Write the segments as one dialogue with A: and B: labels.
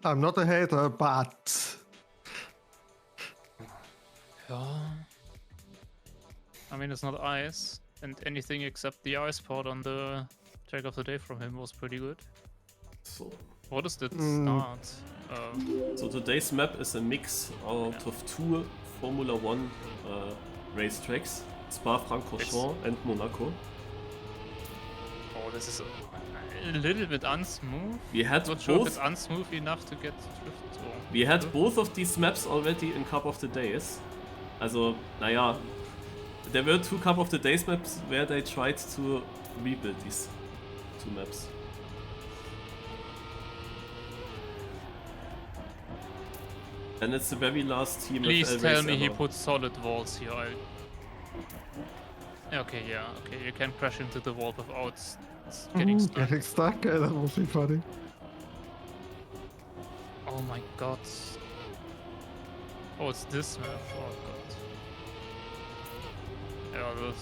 A: I'm not a hater, but...
B: Yeah. I mean, it's not ice, and anything except the ice part on the track of the day from him was pretty good.
C: So,
B: What is that start?
C: so today's map is a mix out of two Formula 1 racetracks, Spa-Francorchamps and Monaco.
B: Oh, this is a little bit unsmooth.
C: We had
B: Not sure if
C: both.
B: it's unsmooth enough to get drift. Or
C: We had both of these maps already in Cup of the Days. Also, naja, there were two Cup of the Days maps where they tried to rebuild these two maps. And it's the very last TMFL
B: Please
C: race
B: tell me he
C: ever.
B: put solid walls here. Okay, yeah, okay, you can crash into the wall without getting stuck.
A: Getting stuck? That would be funny.
B: Oh my god. Oh, it's this map. Oh god. Yeah, this.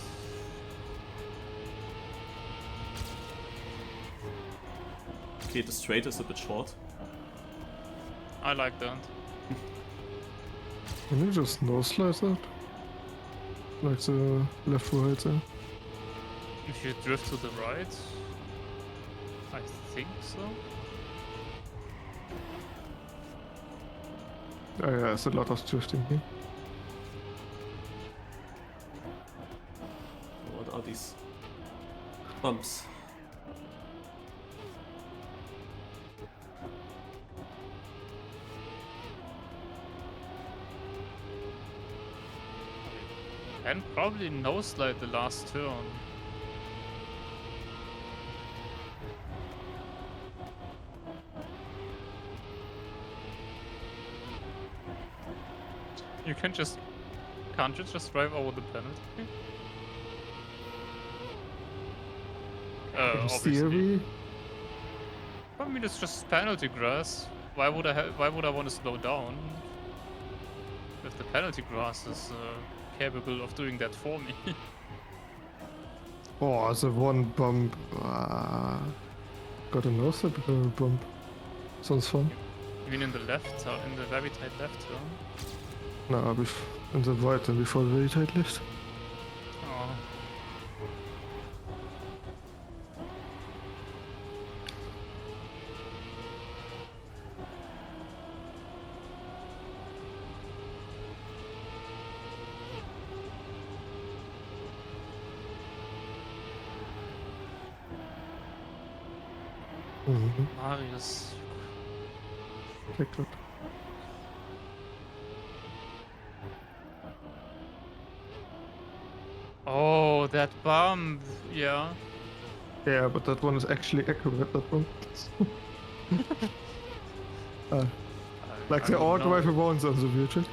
C: Okay, the straight is a bit short.
B: I like that.
A: Can you just noslide that? Like the left or right there?
B: If you drift to the right, I think so.
A: Oh yeah, there's a lot of drifting here.
C: What are these bumps?
B: And probably noslide the last turn. You can just... Can't you just drive over the penalty? Obviously.
A: Theory?
B: I mean, it's just penalty grass. Why would I want to slow down? If the penalty grass is capable of doing that for me.
A: Oh, the one bump. Got a noslide bump. Sounds fun.
B: You mean in the left turn, in the very tight left turn?
A: No, in the right and before the very tight left.
B: Oh. Marius.
A: Take that.
B: Oh, that bump. Yeah.
A: Yeah, but that one is actually accurate, that one. Like they all drive around on the virtual.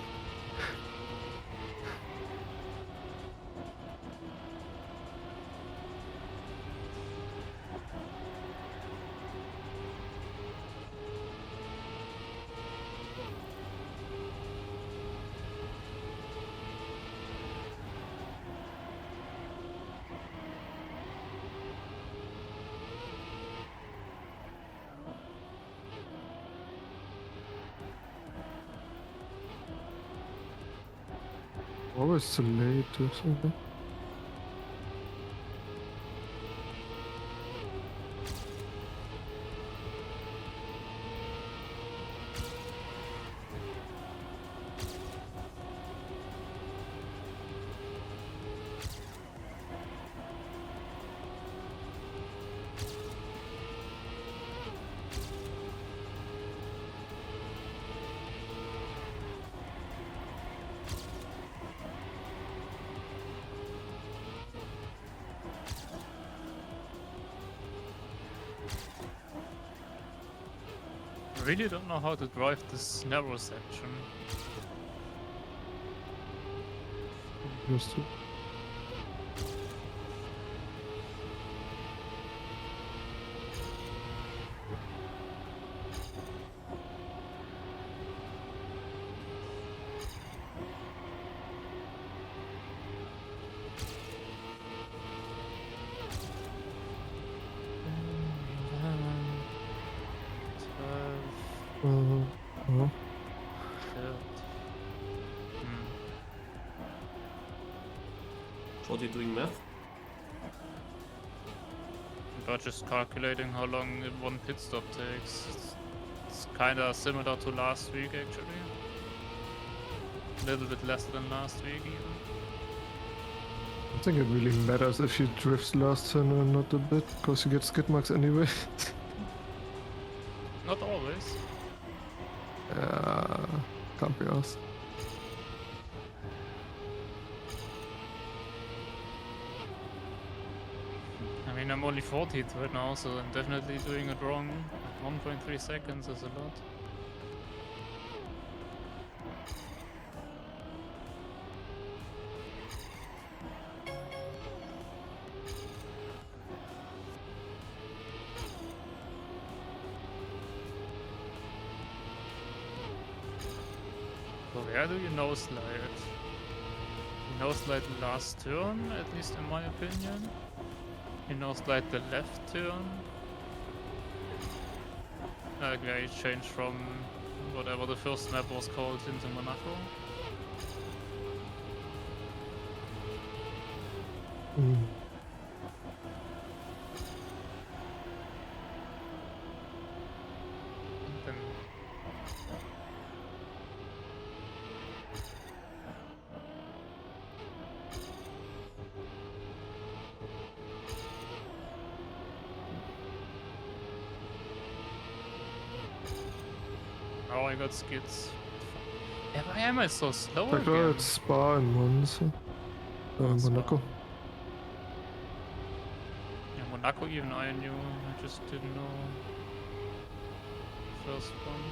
A: Always too late or something.
B: I really don't know how to drive this narrow section.
A: Used to. Oh.
B: Third.
C: Shorty doing math.
B: But just calculating how long one pit stop takes. It's kinda similar to last week actually. A little bit less than last week even.
A: I think it really matters if you drift last turn or not a bit, because you get skid marks anyway.
B: Not always.
A: Can't be asked.
B: I mean, I'm only 40th right now, so I'm definitely doing it wrong. 1.3 seconds is a lot. So where do you noslide? You noslide the last turn, at least in my opinion. You noslide the left turn. Like where you change from whatever the first map was called into Monaco. And then oh, I got skids. Yeah, why am I so slow
A: Like,
B: again?
A: it's Spa and Monza.
B: Spa.
A: Monaco.
B: Yeah, Monaco even I knew, I just didn't know first one.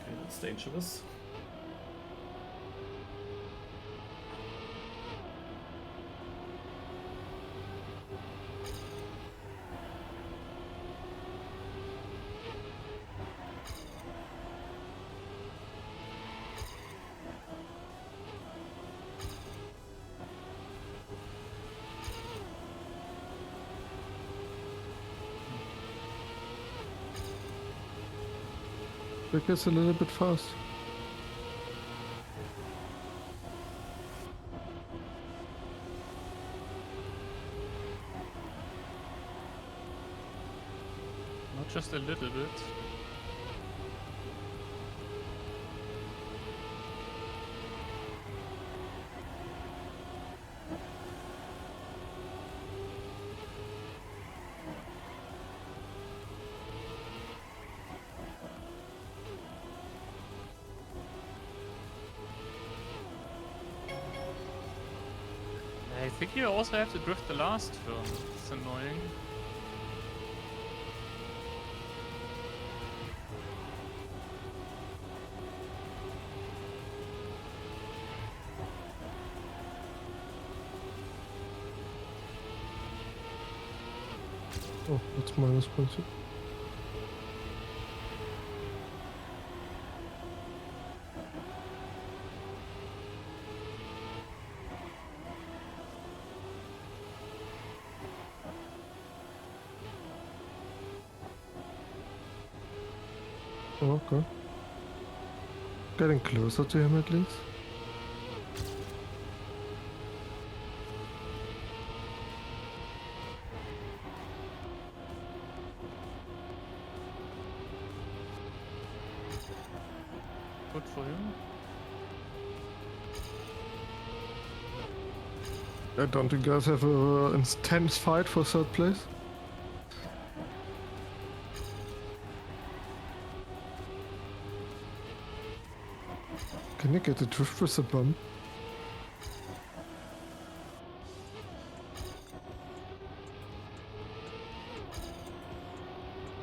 C: Okay, that's dangerous.
A: It gets a little bit fast.
B: Not just a little bit. I think you also have to drift the last turn. It's annoying.
A: Oh, that's minus 0.2. Oh, okay. Getting closer to him at least.
B: Good for you.
A: Don't you guys have a intense fight for third place? Can you get a drift with a bump?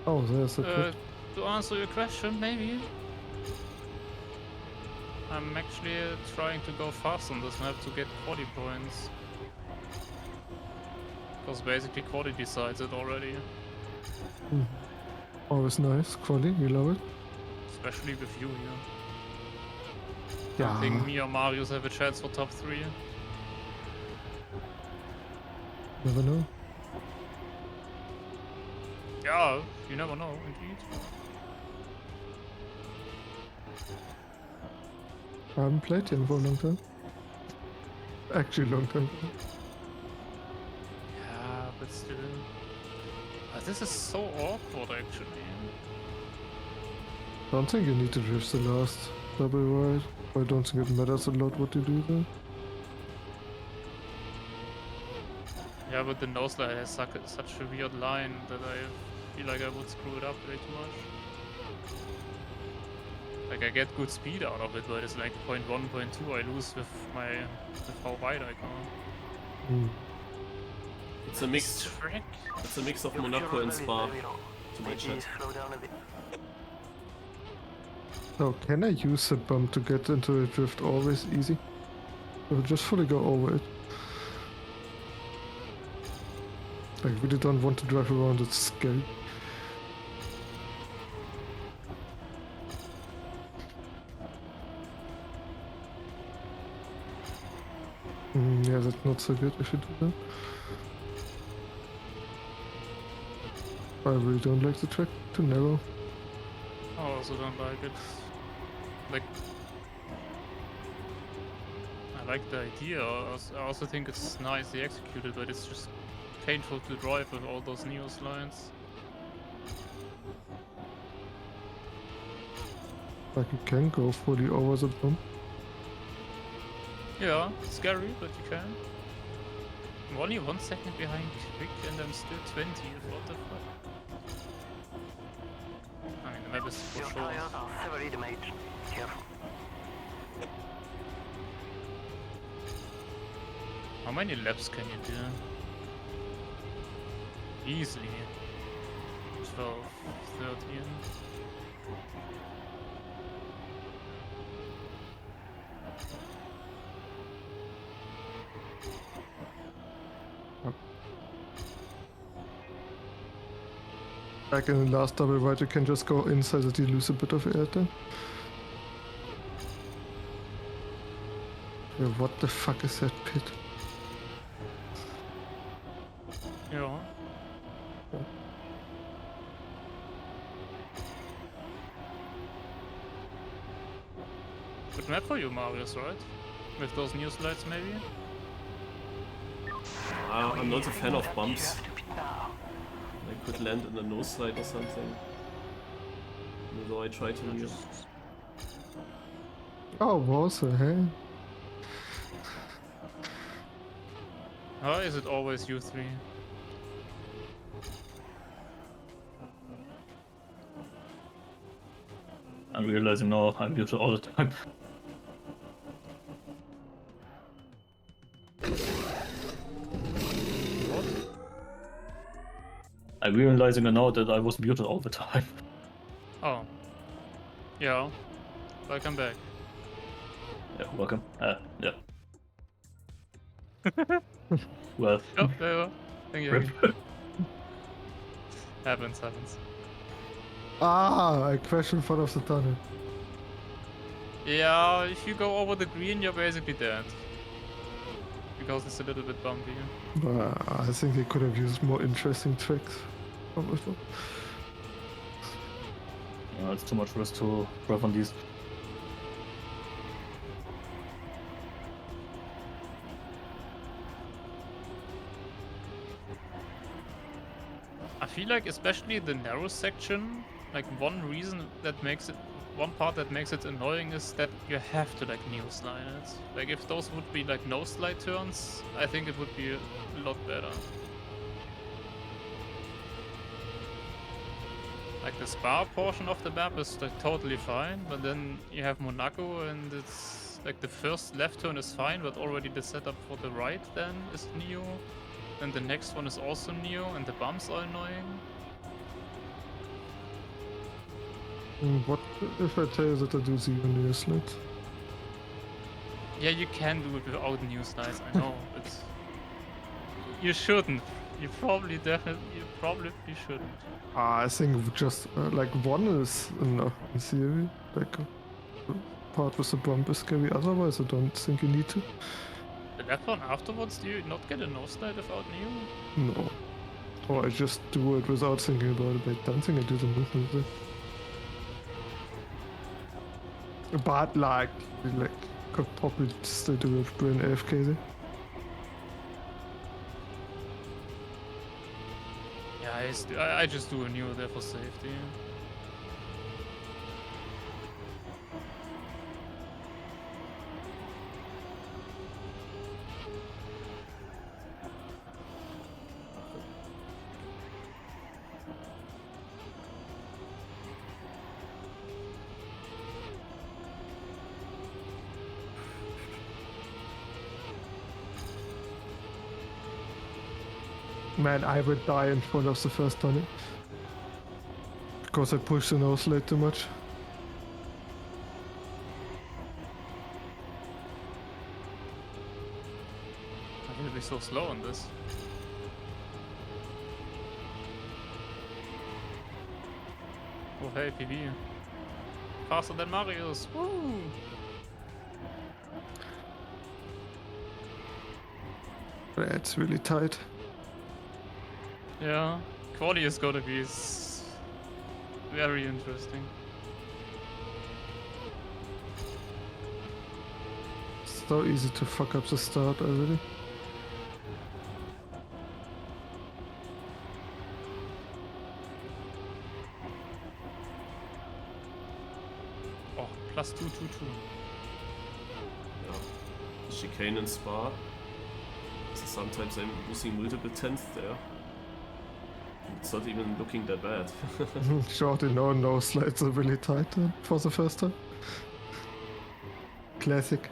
A: Oh, there's a drift.
B: To answer your question, maybe. I'm actually trying to go fast on this map to get quality points. Because basically quality decides it already.
A: Always nice. Quali, you love it?
B: Especially with you here.
A: Yeah.
B: I think me or Marius have a chance for top 3.
A: Never know.
B: Yeah, you never know, indeed.
A: I haven't played him for a long time. Actually, long time.
B: Yeah, but still. This is so awkward, actually.
A: I don't think you need to drift the last double wide. I don't think it matters a lot what you do there.
B: Yeah, but the noslide has such a weird line that I feel like I would screw it up way too much. Like, I get good speed out of it, but it's like 0.1, 0.2 I lose with how wide I go.
C: It's a mix.
B: Trick?
C: It's a mix of Monaco and Spa. To my chat.
A: So can I use the bump to get into a drift always easy? Or just fully go over it? I really don't want to drive around, it's scary. Yeah, that's not so good if you do that. I really don't like the track, too narrow.
B: I also don't like it. Like, I like the idea. I also think it's nicely executed, but it's just painful to drive with all those neo slides.
A: Like you can go fully over the bump.
B: Yeah, scary, but you can. I'm only 1 second behind Quick and I'm still 20. What the fuck? I mean, the map is for
D: Your
B: sure.
D: tires are severely damaged. Careful.
B: How many laps can you do? Easily. 12, 13.
A: Like in the last double right, you can just go inside that you lose a bit of air then. Yeah, what the fuck is that pit?
B: Yeah. Good map for you, Marius, right? With those new slides, maybe?
C: I'm not a fan of bumps. I could land in a nose slide or something. Although I try to use.
A: Oh, was it, hey?
B: Or is it always you three?
E: I'm realizing now I'm muted all the time.
B: What?
E: I'm realizing now that I was muted all the time.
B: Oh. Yeah. Welcome back.
E: Yeah, welcome. Yeah. Well,
B: Oh, there you are. Thank you.
E: rip.
B: Happens.
A: Ah, I crashed in front of the tunnel.
B: Yeah, if you go over the green, you're basically dead. Because it's a little bit bumpy.
A: I think they could have used more interesting tricks.
E: It's too much risk to drive on these.
B: I feel like especially the narrow section, like one part that makes it annoying is that you have to like neo slide it. Like if those would be like no slide turns, I think it would be a lot better. Like the Spa portion of the map is like totally fine, but then you have Monaco and it's like the first left turn is fine, but already the setup for the right then is neo. And the next one is also neo and the bumps are annoying.
A: What if I tell you that I do zero neo slides?
B: Yeah, you can do it without new slides, I know, but you shouldn't. You probably shouldn't.
A: I think just like one is enough in theory. Like part with the bump is scary. Otherwise, I don't think you need to.
B: The left one afterwards, do you not get a no slide without neo?
A: No. Or I just do it without thinking about it. By dancing, I do the movement. But like could probably still do it brain AFK there.
B: Yeah, I just do a new there for safety.
A: Man, I would die in front of the first tunnel. Because I pushed the noslide too much.
B: I'm really so slow on this. Oh hey, PB. Faster than Marius. Woo!
A: That's really tight.
B: Yeah, qualy is gonna be very interesting.
A: So easy to fuck up the start already.
B: Oh, plus 222.
C: Yeah. Chicane and Spa. So sometimes I'm losing multiple tenths there. It's not even looking that bad.
A: Shorty no slides are really tight for the first time. Classic.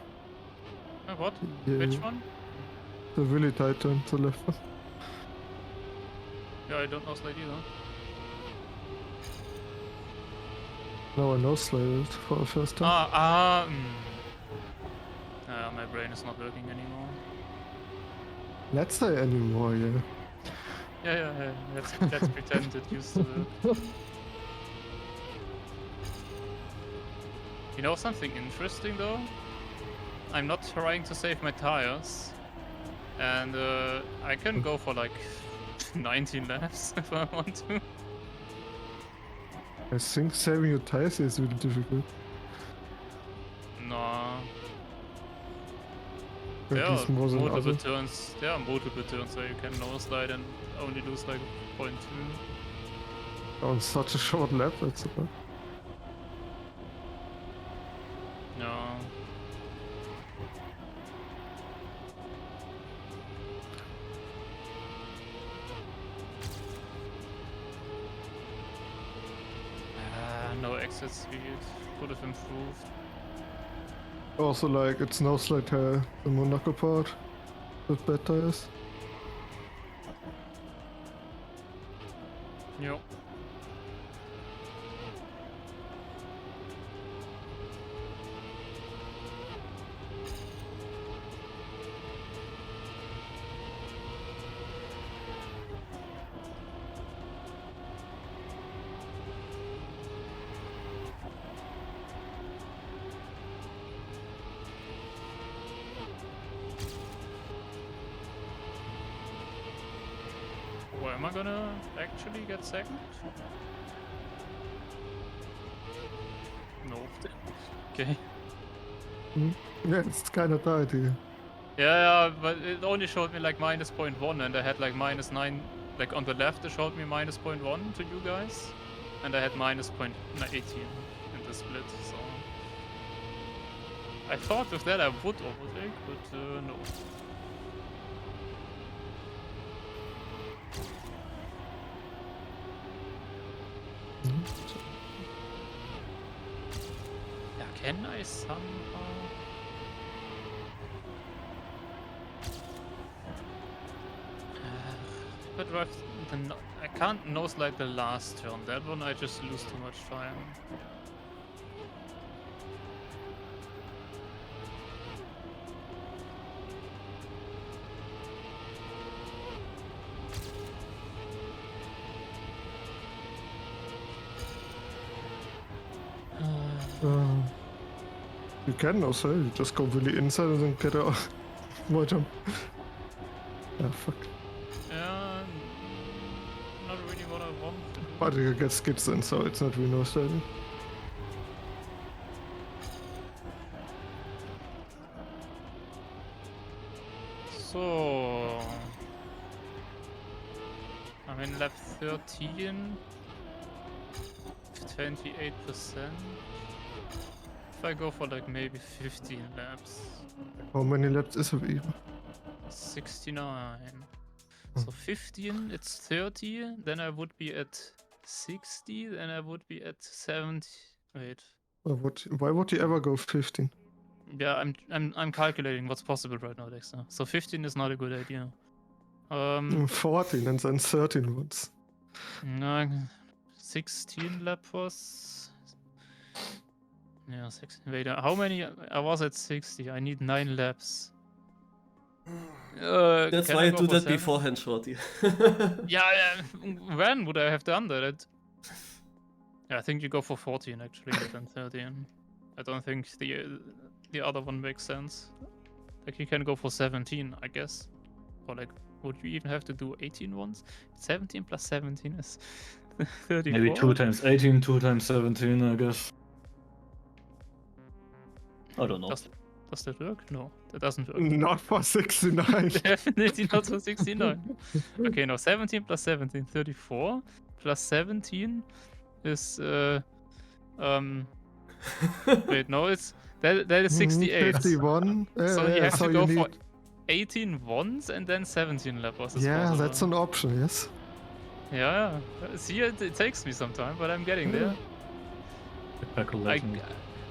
B: What?
A: Yeah.
B: Which one?
A: The really tight turn to the left one.
B: Yeah, I don't know slide either.
A: No, I no slided for the first time.
B: My brain is not working anymore.
A: Let's say anymore, yeah.
B: Yeah. Let's pretend it used to work. You know something interesting though? I'm not trying to save my tires. And I can go for like 19 laps if I want to.
A: I think saving your tires is really difficult.
B: No.
A: At
B: There
A: least
B: are
A: more than
B: multiple
A: other.
B: turns. There are multiple turns where you can noslide and only lose like 0.2.
A: On such a short lap, that's a lot.
B: No. No exit speed. Could have improved.
A: Also, like, it's no slide the Monaco part with bad tires.
B: Yep. Where am I gonna actually get second? No. Okay.
A: Yeah, it's kinda tight here.
B: Yeah, but it only showed me like minus 0.1 and I had like minus 9, like on the left it showed me minus 0.1 to you guys. And I had minus 0.18 in the split, so... I thought with that I would overtake, but no. Yeah, can I somehow... But I can't noslide the last turn. That one I just lose too much time.
A: You can also, you just go really inside and then get out. More jump. Yeah, fuck.
B: Yeah.
A: But you get skids in, so it's not really no sliding.
B: So I'm in lap 13, 28%. If I go for like maybe 15 laps,
A: How many laps is it even?
B: 69. So 15, it's 30, then I would be at 60, then I would be at 70. Wait.
A: Why would you ever go 15?
B: Yeah, I'm calculating what's possible right now, Dexter. So 15 is not a good idea.
A: 14 and then 13 once.
B: No, 16 lap was. Yeah, 16. Wait, how many? I was at 60. I need 9 laps.
C: That's
B: can
C: why
B: I
C: I
B: go
C: do
B: for
C: that
B: 7?
C: beforehand, shorty.
B: Yeah, when would I have done that? Yeah, I think you go for 14 actually, and then 13. I don't think the other one makes sense. Like you can go for 17, I guess. Or like, would you even have to do 18 once? 17 plus 17 is 34.
E: Maybe 2 times 18, 2 times 17, I guess. I don't know.
B: Does that work? No, that doesn't work.
A: Not for 69.
B: Definitely not for 69. Okay, no, 17 plus 17, 34. Plus 17 is wait, no, it's that is 68.
A: 51.
B: So you have
A: so
B: to go
A: you
B: for
A: need...
B: 18 once and then 17 lappers. Is
A: Yeah,
B: possible.
A: that's an option, yes.
B: Yeah. See, it takes me some time, but I'm getting there.
E: Calculating.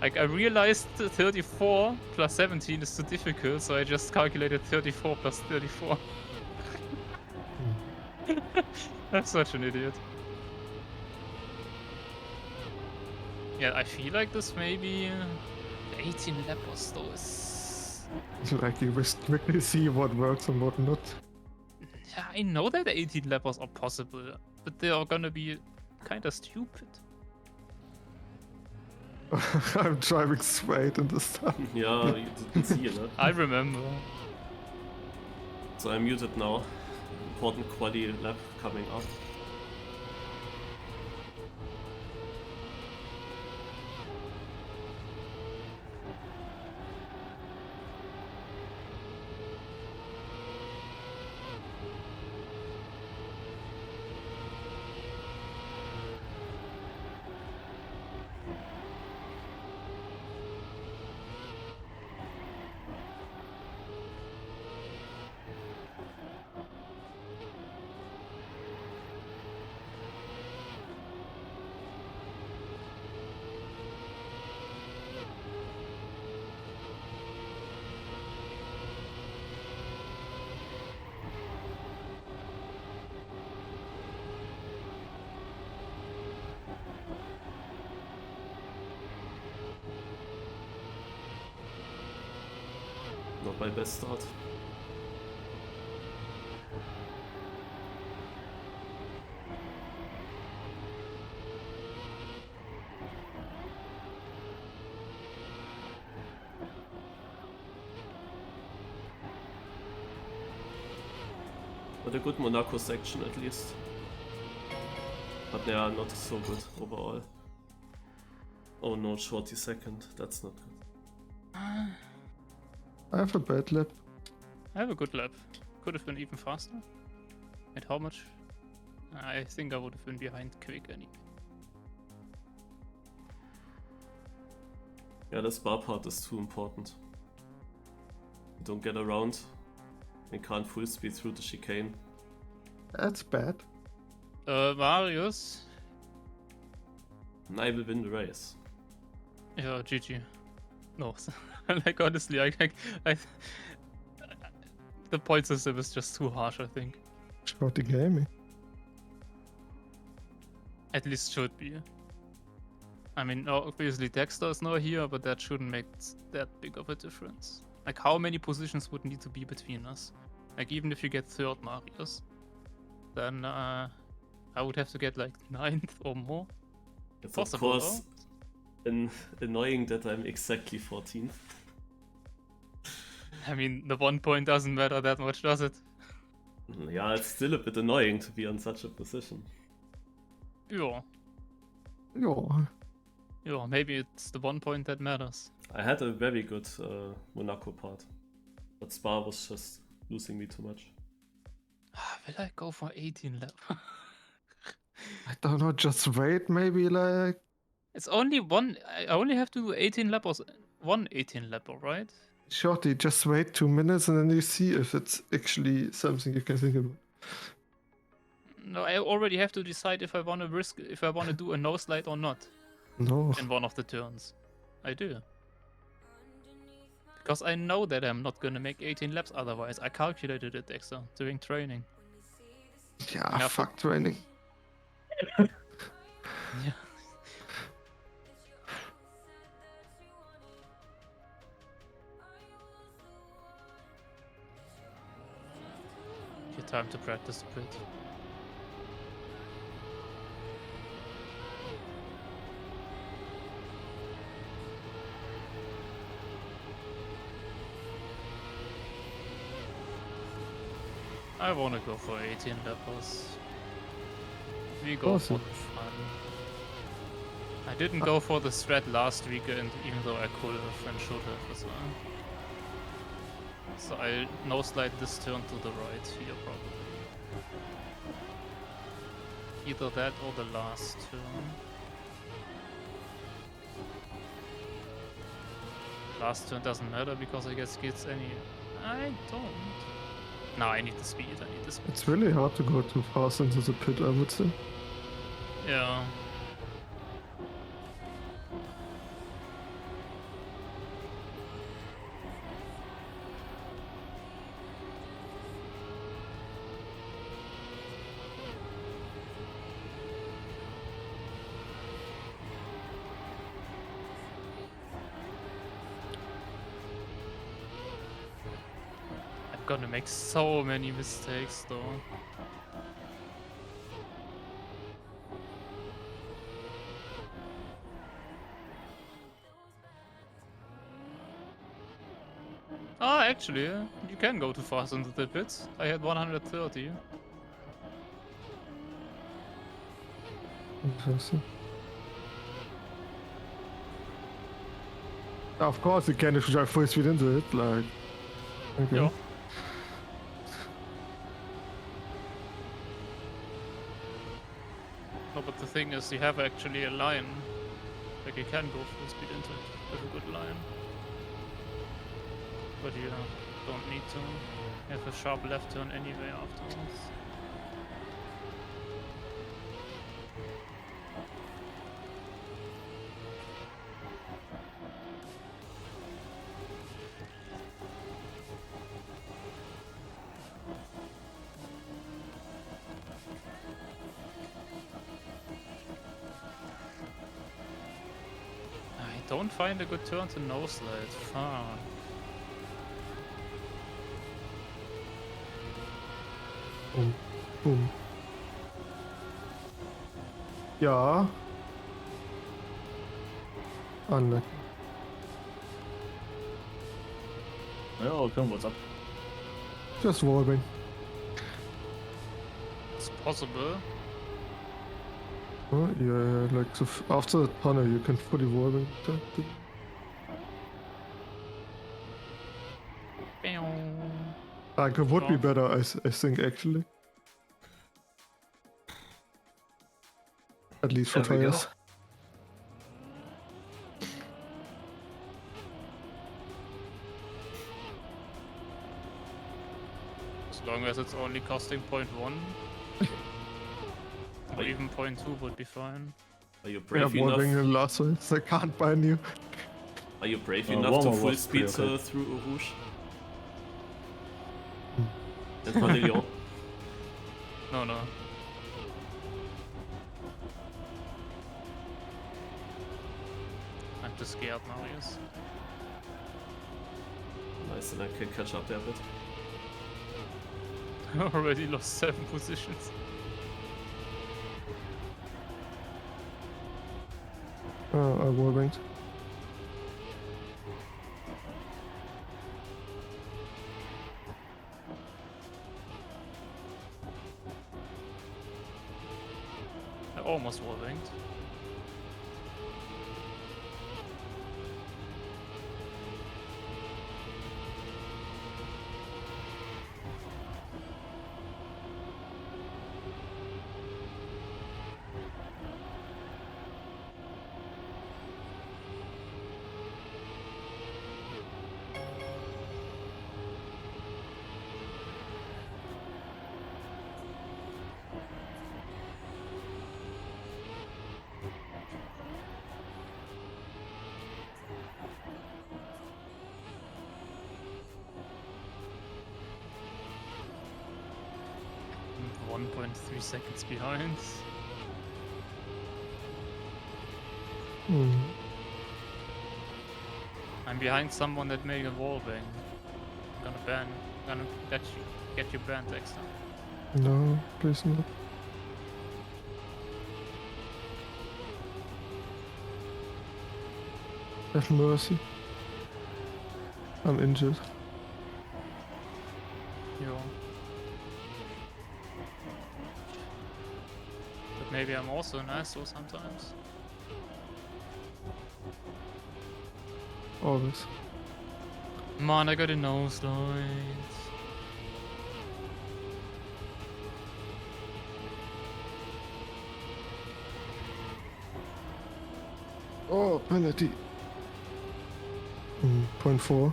B: I realized 34 plus 17 is too difficult, so I just calculated 34 plus 34. I'm such an idiot. Yeah, I feel like this maybe 18 lappers though is...
A: Like you must quickly see what works and what not.
B: Yeah, I know that 18 lappers are possible, but they are gonna be kinda stupid.
A: I'm driving straight in the sun.
C: Yeah, you didn't see it, huh?
B: I remember.
C: So I'm muted now. Important quali lap coming up. Not my best start. But a good Monaco section at least. But they are not so good overall. Oh no, shorty second. That's not good.
A: I have a bad lap.
B: I have a good lap. Could have been even faster. At how much? I think I would have been behind quick anyway.
C: Yeah, the Spa part is too important. You don't get around. You can't full speed through the chicane.
A: That's bad.
B: Marius?
C: And I will win the race.
B: Yeah, GG. No, like honestly, I the point system is just too harsh, I think.
A: Shorty gaming.
B: At least should be. I mean, obviously Dexter is not here, but that shouldn't make that big of a difference. Like, how many positions would need to be between us? Like, even if you get third, Marius, then I would have to get like 9th or more.
C: It's
B: Possible,
C: of course annoying that I'm exactly 14th.
B: I mean, the 1 point doesn't matter that much, does it?
C: Yeah, it's still a bit annoying to be on such a position.
B: Yeah, maybe it's the 1 point that matters.
C: I had a very good Monaco part, but Spa was just losing me too much.
B: Will I go for 18 lap?
A: I don't know, just wait maybe like...
B: It's only one. I only have to do 18 lap or one 18 lapper, right?
A: Shorty, just wait 2 minutes and then you see if it's actually something you can think about.
B: No, I already have to decide if I want to do a noslide or not
A: No.
B: in one of the turns. I do. Because I know that I'm not gonna make 18 laps otherwise. I calculated it, Dexter, during training.
A: Yeah,
B: Yeah,
A: fuck training.
B: Yeah. Your time to practice a bit. I wanna go for 18 lappers. We go for
A: Awesome.
B: the fun. I didn't go for the threat last weekend, even though I could have and should have as well. So I'll noslide this turn to the right here probably. Either that or the last turn. Last turn doesn't matter because I get skids any... I don't. No, I need the speed, I need the speed.
A: It's really hard to go too fast into the pit, I would say.
B: Yeah. I'm gonna make so many mistakes though. Ah, actually, you can go too fast into the pits. I had 130.
A: Interesting. Of course you can if you drive full speed into it, like... Okay.
B: Yeah. No, but the thing is, you have actually a line. Like, you can go full speed into it with a good line. But you don't need to. You have a sharp left turn anyway afterwards. I don't find a good turn to noslide. Fuck.
A: Boom. Boom. Ja. Unlucky.
E: Yeah, okay, what's up?
A: Just warming.
B: It's possible.
A: Oh, yeah, like so after the tunnel you can fully warming. Like it would be better, I think actually. At least for
E: There we go.
A: tires.
B: As long as it's only costing 0.1. Or even 0.2 would be fine.
C: Are you
A: We
C: brave
A: have warming
C: enough?
A: in last one, so I can't bind you.
C: Are you brave
E: Warmer
C: enough to full
E: was
C: speed
E: pretty okay.
C: through a Rouge? That's not Lyon.
B: No, no. I'm just scared now, yes.
C: Nice, and I can catch up there a bit.
B: I already lost 7 positions.
A: I warming.
B: I almost wall banked. I'm 1.3 seconds behind.
A: Hmm.
B: I'm behind someone that made a wall bang. I'm gonna get you banned, Dexter.
A: No, please not. Have mercy. I'm injured.
B: Yo. But maybe I'm also an asshole sometimes.
A: Always.
B: Man, I got a noslide.
A: Oh, penalty. 0.4.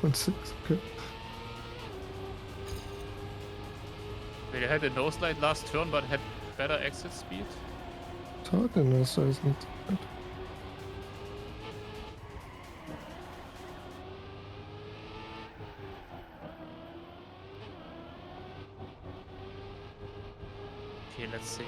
A: 0.6, okay.
B: They had a noslide last turn but had better exit speed.
A: Target also isn't bad.
B: Okay, let's see.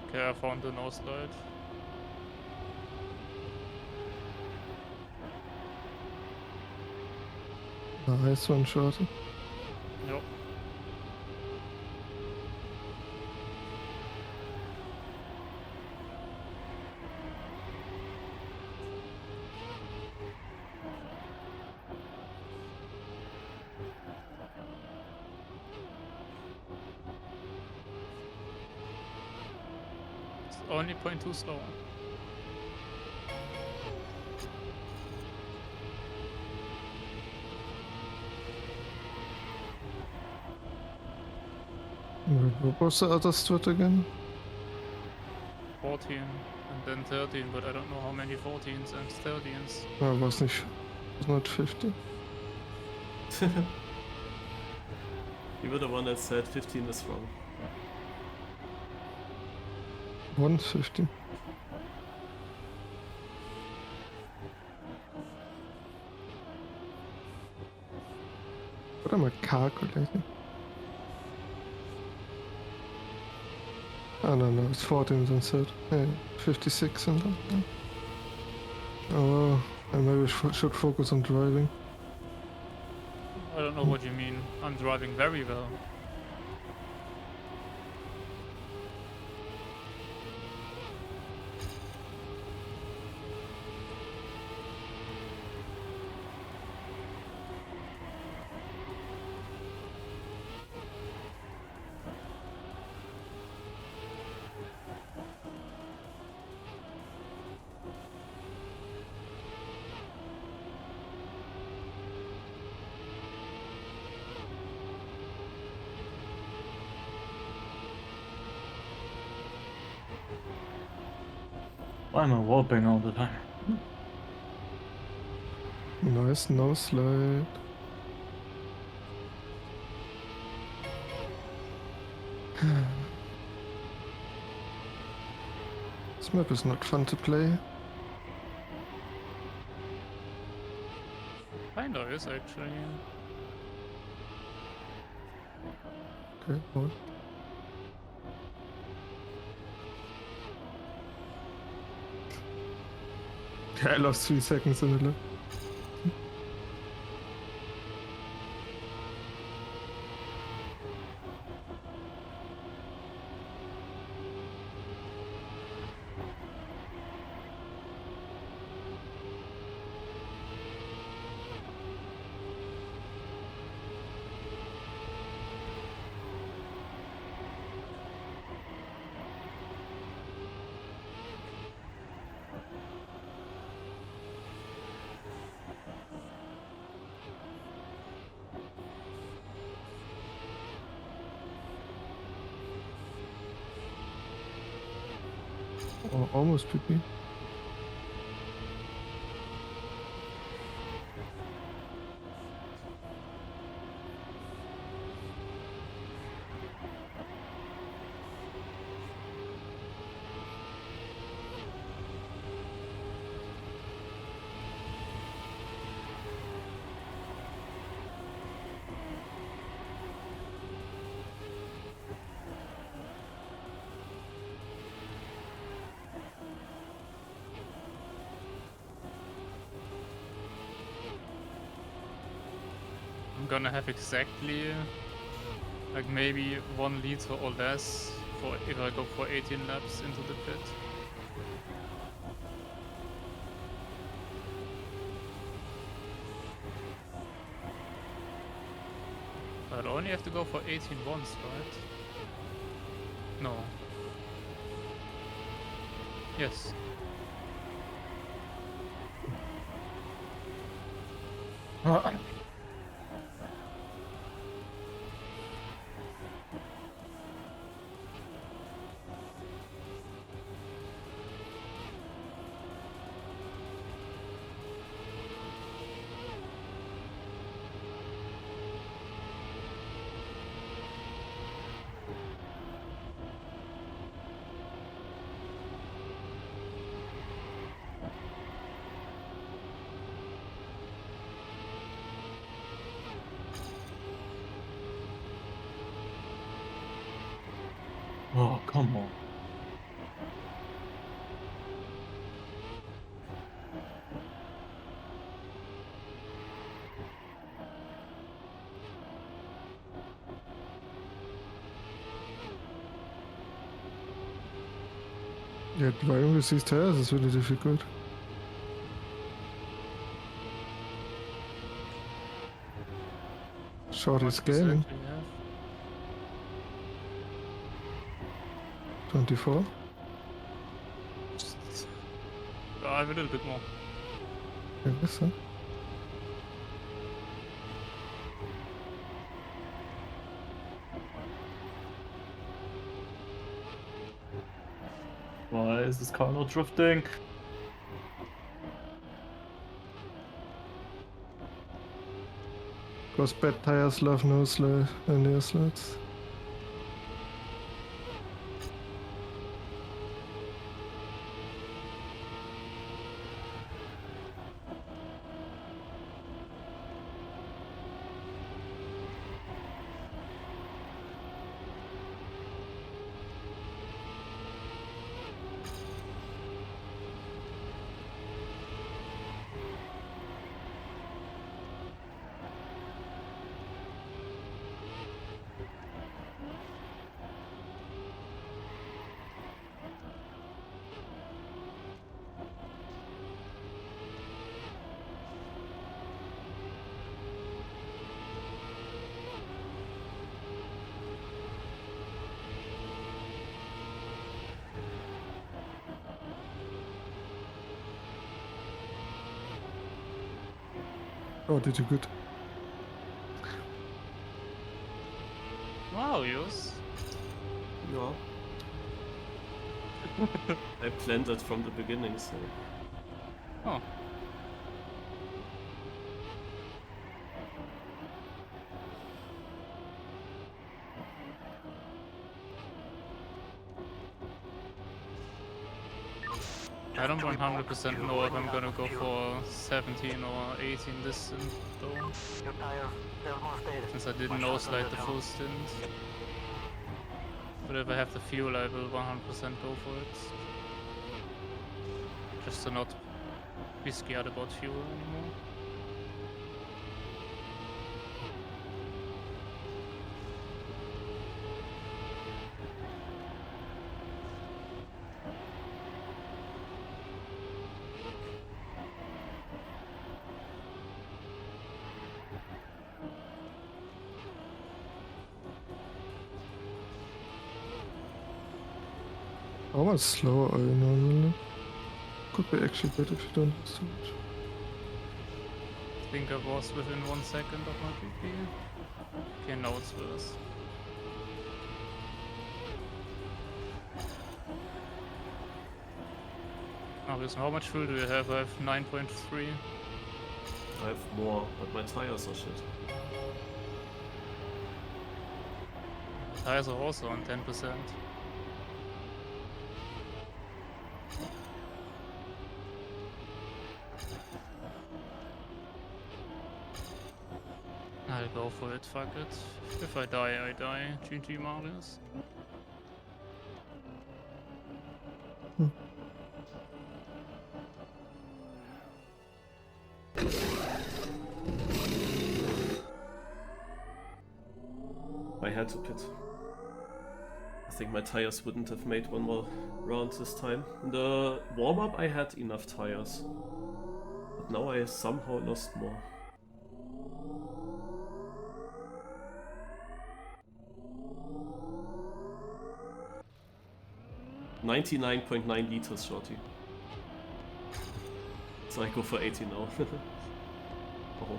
B: Okay, I found the noslide.
A: Nice one, shorty.
B: Yep. It's only 0.2 slower.
A: What was the other strat again?
B: 14 and then 13, but I don't know how many 14s and 13s.
A: No, was not 50.
C: You were the one that said 15 is wrong.
A: 150. What am I calculating? Oh no, it's 14 instead. Yeah, 56 and that. Yeah. Oh, I maybe should focus on driving.
B: I don't know what you mean. I'm driving very well.
E: Why am I warping all the time?
A: Nice no slide. This map is not fun to play.
B: Kinda is actually.
A: Okay, hold. Yeah, I lost 3 seconds in the lap. Or almost PP.
B: I'm gonna have exactly like maybe 1 liter or less for if I go for 18 laps into the pit. I'll only have to go for 18 once, right? No. Yes.
E: Oh, come on.
A: Yeah, driving with these tires is really difficult. Shorty
B: What
A: scaling.
B: percent do you have?
A: 24.
B: I have a little bit more.
A: I guess so.
E: Why is this car not drifting?
A: Because bad tires love no slide and air slides. Oh, did you good?
B: Wow, Jus.
C: Yeah. I planned it from the beginning, so.
B: Oh. I don't 100% know if I'm gonna go for 17 or 18 this stint though,
D: Your tire, they're more stable.
B: since I didn't noslide the full stint. But if I have the fuel, I will 100% go for it. Just to not be scared about fuel anymore.
A: How much slower are you normally? Could be actually better if you don't have so much.
B: I think I was within 1 second of my PP. Okay, now it's worse. Obviously, how much fuel do you have? I have 9.3.
C: I have more, but my tires are shit.
B: Tires are also on 10%. I'll go for it, fuck it. If I die, I die. GG Marius.
C: I had to pit. I think my tires wouldn't have made one more round this time. In the warm-up I had enough tires. But now I somehow lost more. $99.9 liters, shorty. So I go for 80 now. Oh.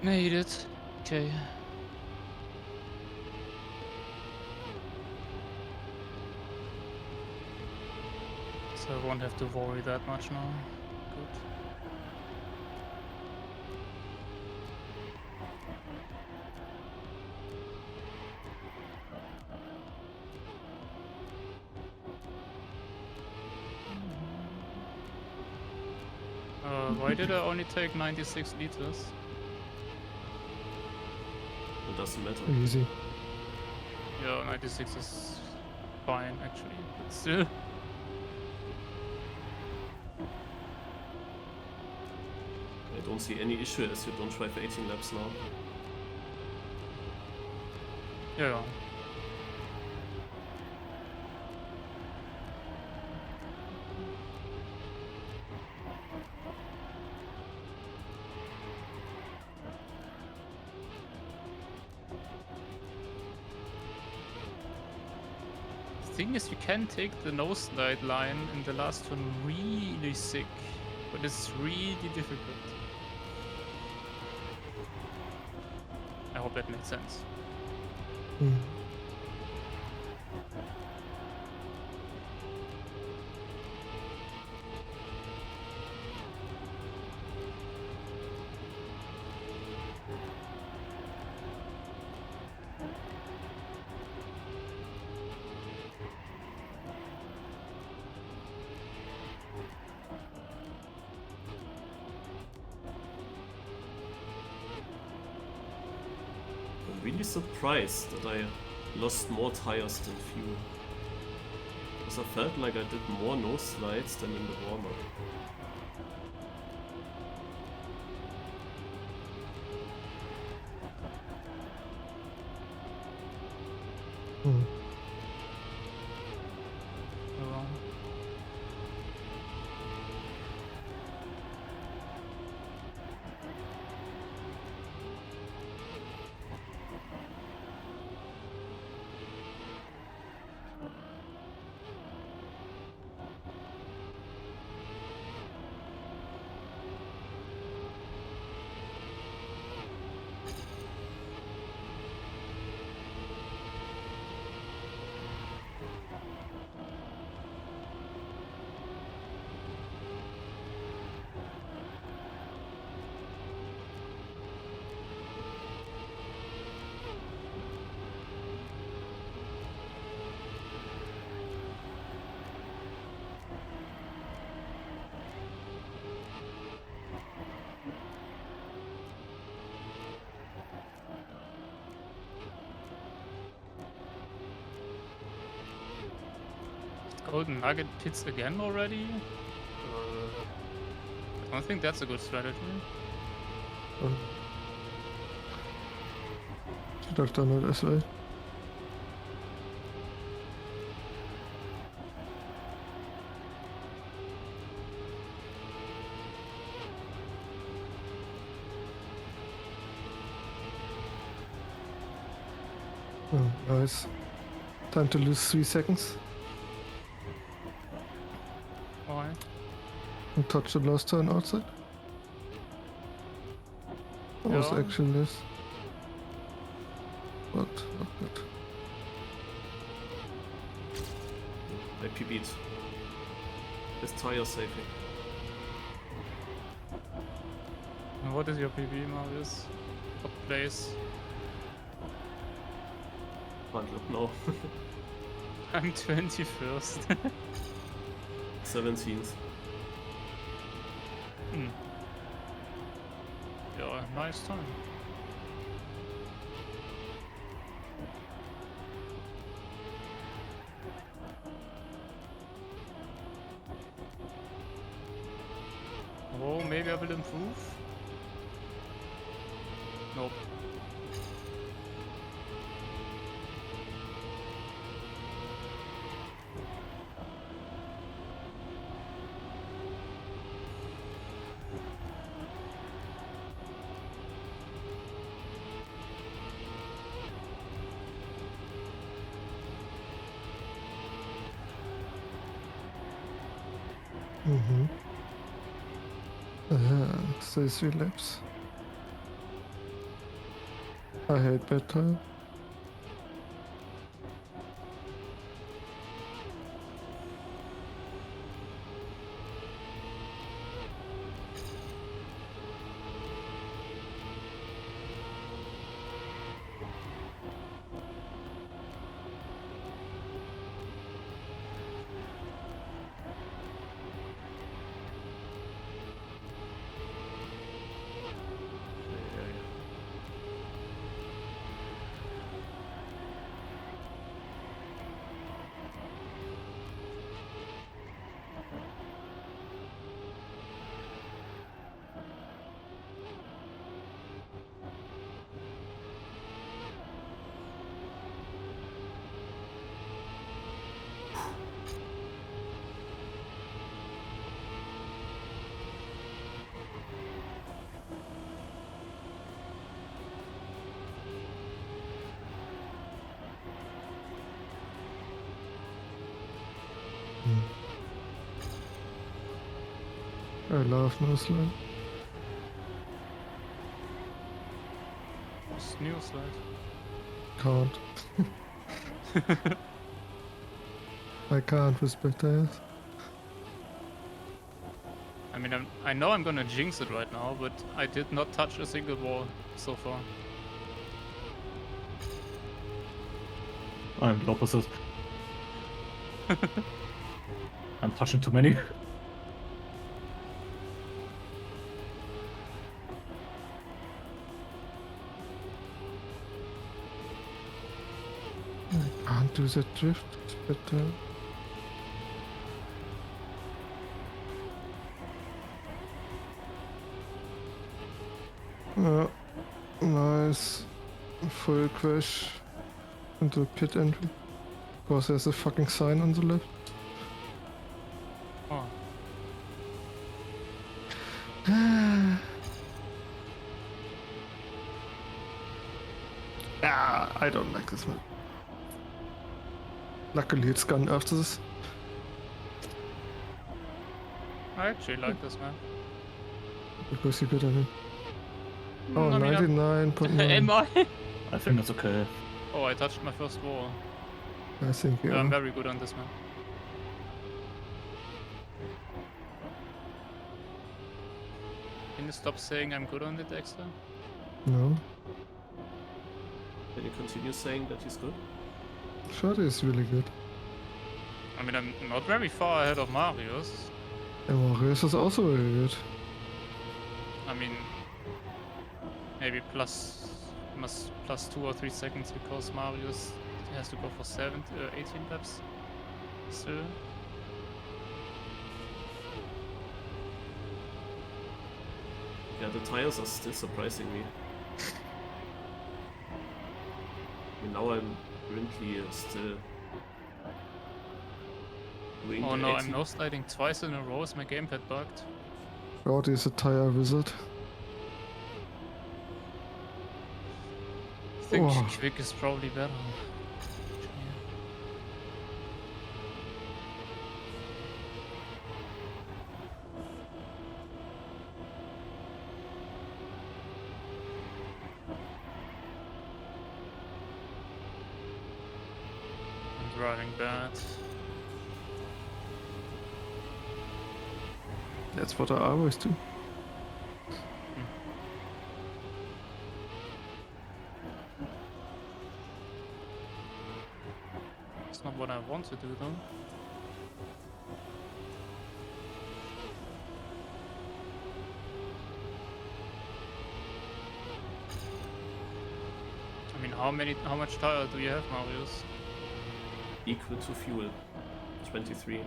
B: Made it. Okay. So I won't have to worry that much now. Good. Why did I only take 96 liters?
C: It doesn't matter.
A: Easy.
B: Yeah, 96 is fine actually, but still.
C: I don't see any issue as you don't drive 18 laps now.
B: Yeah. The thing is, you can take the noslide line in the last turn really sick, but it's really difficult. I hope that made sense.
A: Hmm.
C: I'm really surprised that I lost more tires than fuel. Because I felt like I did more no slides than in the warm-up.
A: Hmm.
B: Oh, Golden Nugget pits again already? I don't think that's a good strategy.
A: Should have done it as well. Oh, nice. Time to lose 3 seconds.
B: Why?
A: And touch the last turn outside. was
B: Yeah.
A: actually this. But not good.
C: I PB'd. With tire saving.
B: What is your PB, Marius? What place?
C: Can't look now.
B: I'm 21st.
C: 17th.
B: Yeah, nice time. Oh, maybe I will improve? Nope.
A: Mm-hmm. Stays 3 laps. I hate bad tire. I love noslide.
B: What's new slide?
A: Can't. I can't with bad tires.
B: I mean, I know I'm gonna jinx it right now, but I did not touch a single wall so far.
E: I'm the opposite. I'm touching too many.
A: I can't do that drift. It's bad tire. Nice. Full crash into the pit entry. Because there's a fucking sign on the left.
B: Oh,
A: Ah, I don't like this one. Luckily it's gone after this.
B: I actually like this map.
A: Because you better than. Oh,
B: I mean,
A: 99.9.
B: am I?
E: I think that's okay.
B: Oh, I touched my first wall.
A: I think you
B: I'm
A: are.
B: very good on this map. Can you stop saying I'm good on it, Dexter?
A: No.
C: Can you continue saying that he's good?
A: Shorty is really good.
B: I mean, I'm not very far ahead of Marius.
A: And Marius is also very good.
B: I mean, maybe plus 2 or 3 seconds because Marius has to go for 18 laps still.
C: Yeah, the tires are still surprising me. I mean, now I'm currently still doing
B: Oh
C: the
B: no,
C: 18.
B: I'm nosliding twice in a row. Is my gamepad bugged?
A: Shorty is a tire wizard.
B: I think
A: Oh.
B: Quick is probably better. driving bad.
A: That's what I always do.
B: It's not what I want to do though. I mean, how much tire do you have, Marius?
C: Equal to fuel. 23.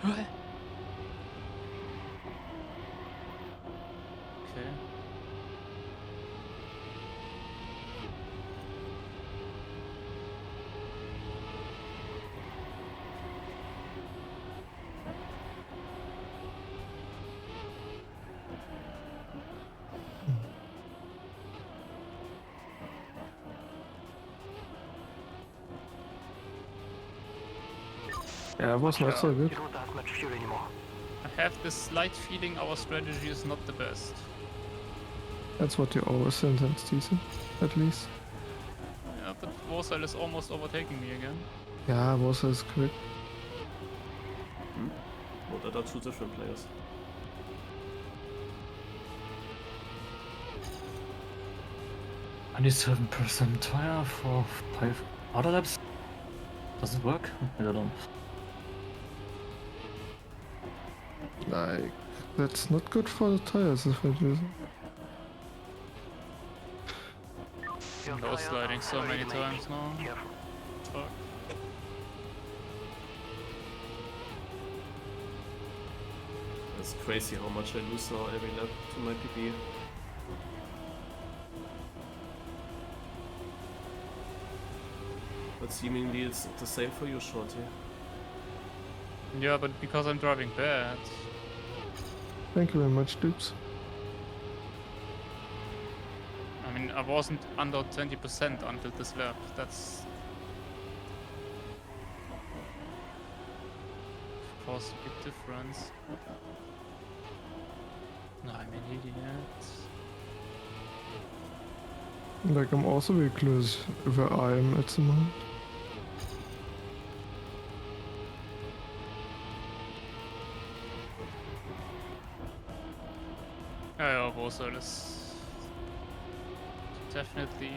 B: Okay.
A: Yeah, it was not so good.
D: You don't have much fuel anymore.
B: I have this slight feeling our strategy is not the best.
A: That's what you always say in season, at least.
B: Yeah, but Warsaw is almost overtaking me again.
A: Yeah, Warsaw is quick.
C: Well, that are two different players.
E: I need 7% tire for 5 auto laps. Does it work? I don't know.
A: Like, that's not good for the tires, if I do.
D: Your
B: No
D: tires
B: sliding
D: are
B: so
D: very
B: many
D: demanding.
B: times now.
D: Careful.
B: Fuck.
C: It's crazy how much I lose now every lap to my PB. But seemingly it's the same for you, Shorty.
B: Yeah, but because I'm driving bad.
A: Thank you very much, dudes.
B: I mean, I wasn't under 20% until this lap. That's of course a big difference. No, I'm an idiot.
A: Like, I'm also very close where I am at the moment.
B: Yeah, also is definitely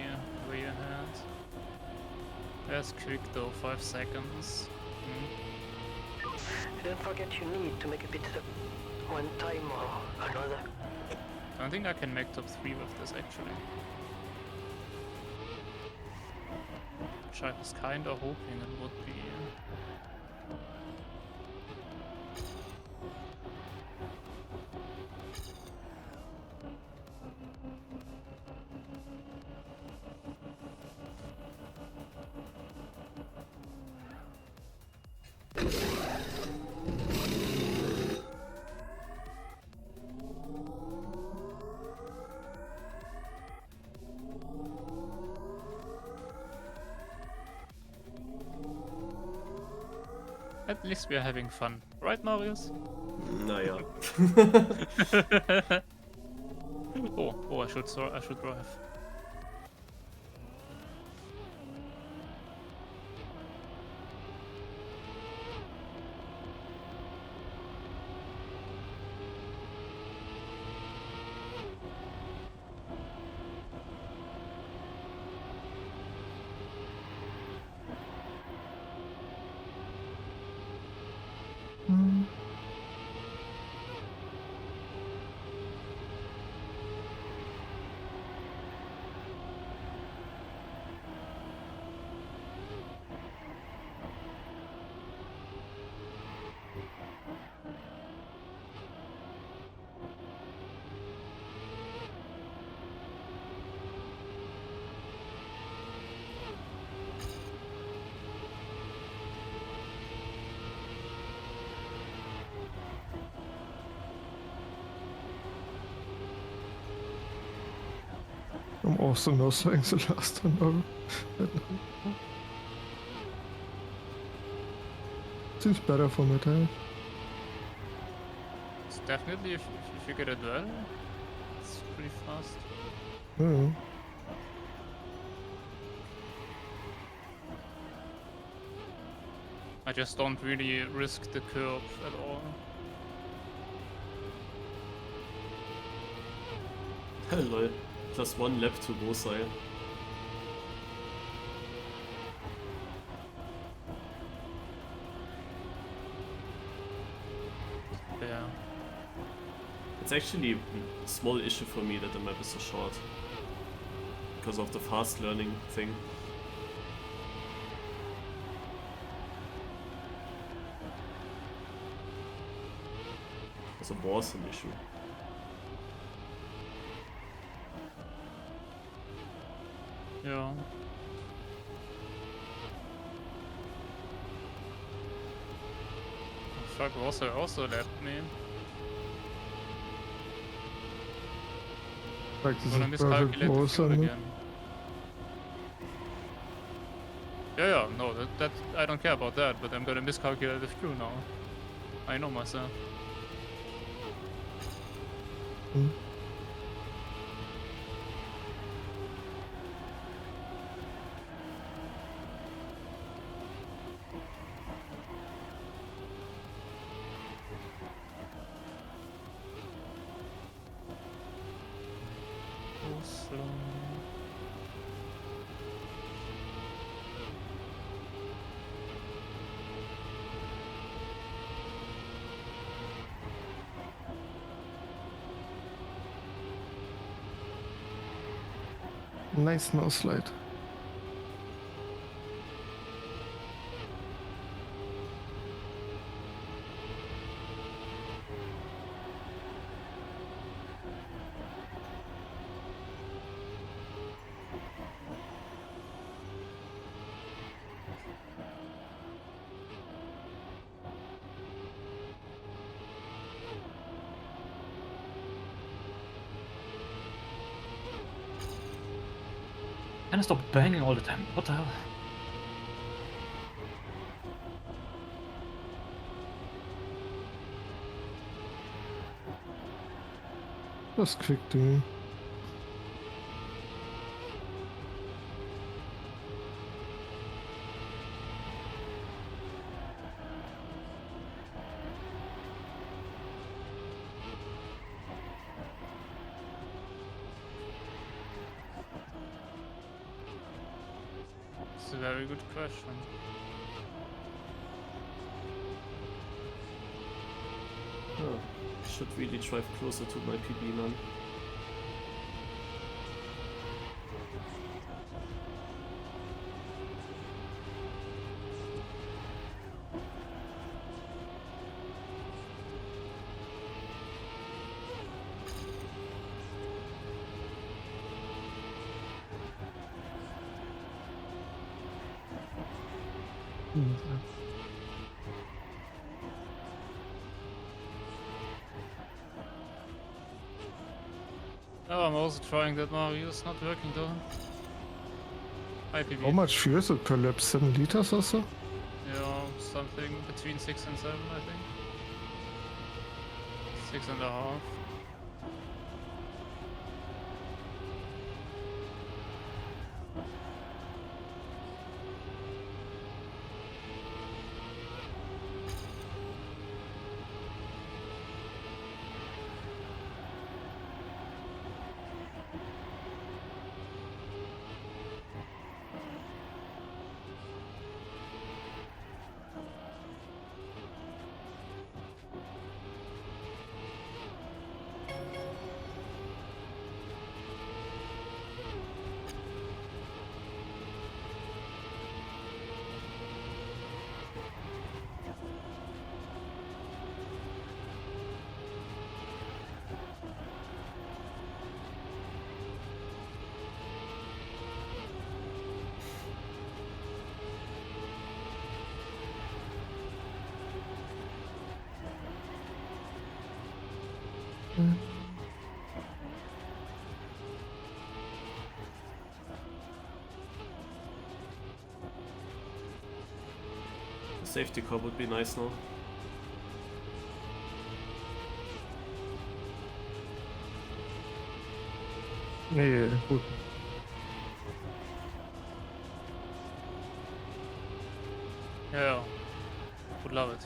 B: way ahead. That's quick though, 5 seconds.
D: Don't forget you need to make a pit stop one time or another.
B: I don't think I can make top 3 with this actually. Which I was kinda hoping it would be. At least we are having fun, right, Marius?
C: Naja.
B: Oh, I should drive.
A: I'm also no saying the last time. Seems better for my tire.
B: It's definitely if you get a duel, it's pretty fast.
A: Yeah.
B: just don't really risk the curb at all.
C: Lol. Just 1 lap to Bosai.
B: Yeah.
C: It's actually a small issue for me that the map is so short. Because of the fast learning thing. It was an issue.
B: Yeah. Fuck, also left me.
A: Like this
B: Gonna
A: is perfect
B: miscalculate the
A: Bose,
B: fuel
A: ne?
B: again. Yeah, no, that I don't care about that, but I'm gonna miscalculate the fuel now. I know myself.
A: Hmm. Nice noslide.
E: Can I stop banging all the time? What the hell?
A: Just quick doing.
B: It's a very good question.
C: Oh, should really drive closer to my PB now.
B: Oh, I'm also trying that Mario. It's not working though. Hi, PB.
A: How much fuel is it per lap? 7 liters or so?
B: Yeah, something between 6 and 7, I think. 6.5.
C: The safety car would be nice now.
A: Nee, gut.
B: Yeah. Would love it.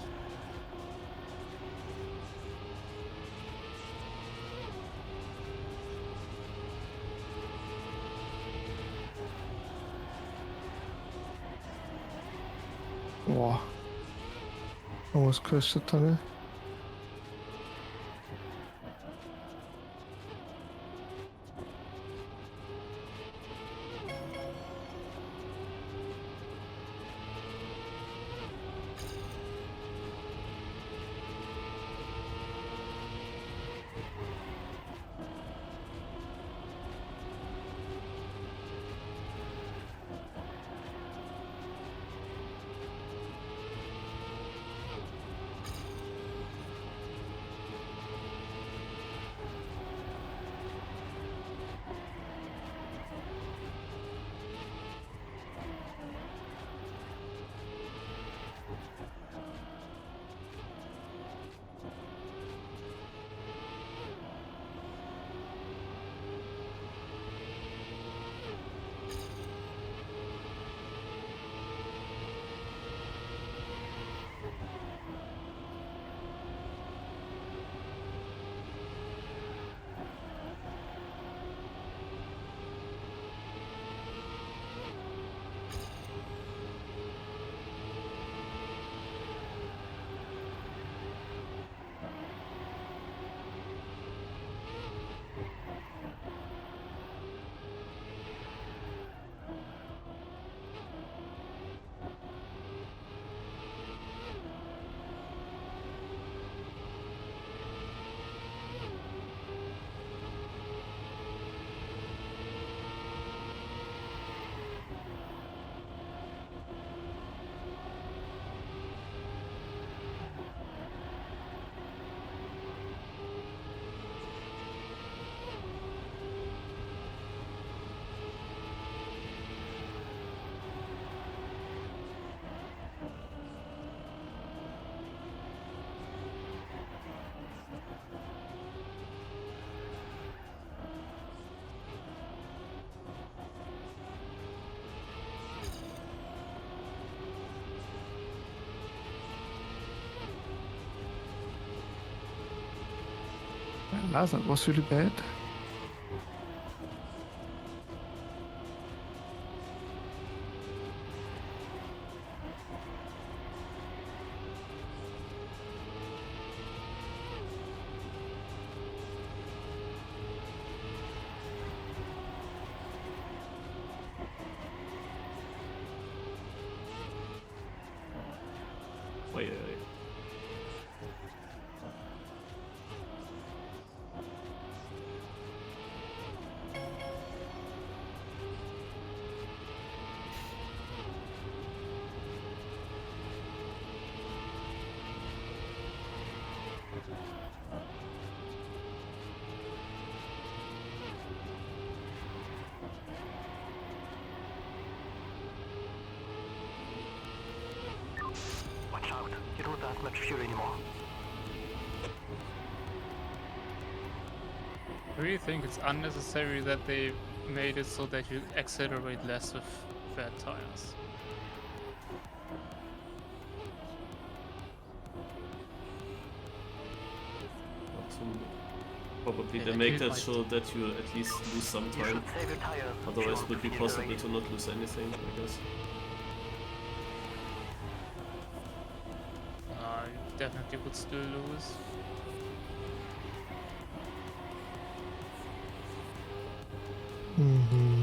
A: Boah. Almost crashed the tunnel. Last, that was really bad.
C: Oi, oi.
D: Watch out. You don't have much fuel anymore.
B: I really think it's unnecessary that they made it so that you accelerate less with fat tires.
C: Probably
B: Yeah,
C: they
B: they
C: make
B: killed
C: that
B: my-
C: so that you at least lose some
D: You
C: time.
D: should save your tires.
C: Otherwise it would be possible to not lose anything, I guess.
B: You definitely would still lose.
A: Mm-hmm.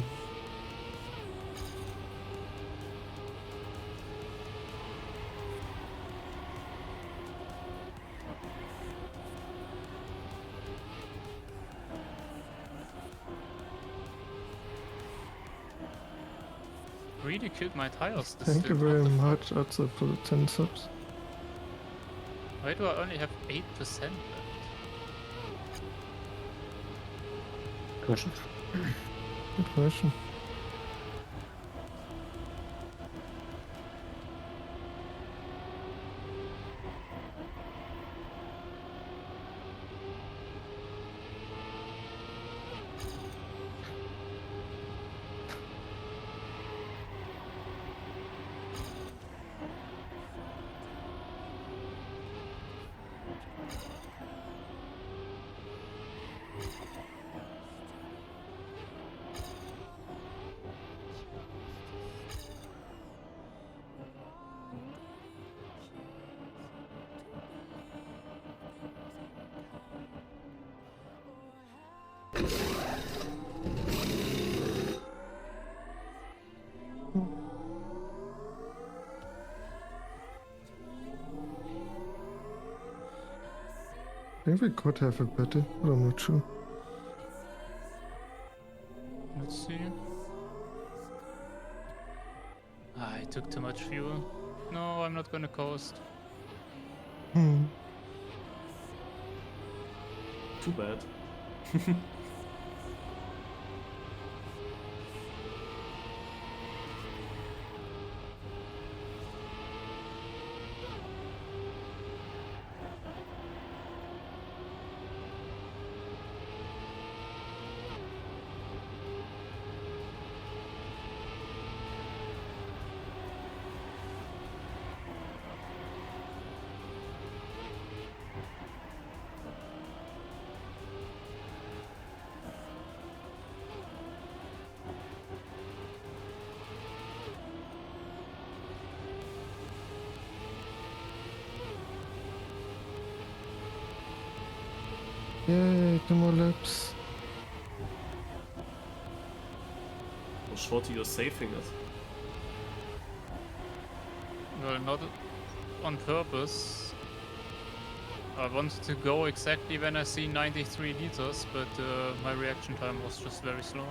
B: Really killed my tires. This
A: Thank you
B: stint. What
A: very
B: the fuck?
A: much, Atze, for the 10 subs.
B: Why do I only have 8% left?
E: Question.
A: Good question. think we could have a better, but I'm not sure.
B: Let's see. I took too much fuel. No, I'm not gonna coast.
A: Hmm.
C: Too bad.
A: Yay, 2 more laps.
C: Oh, Shorty, you're saving it.
B: Well, not on purpose. I wanted to go exactly when I see 93 liters, but my reaction time was just very slow.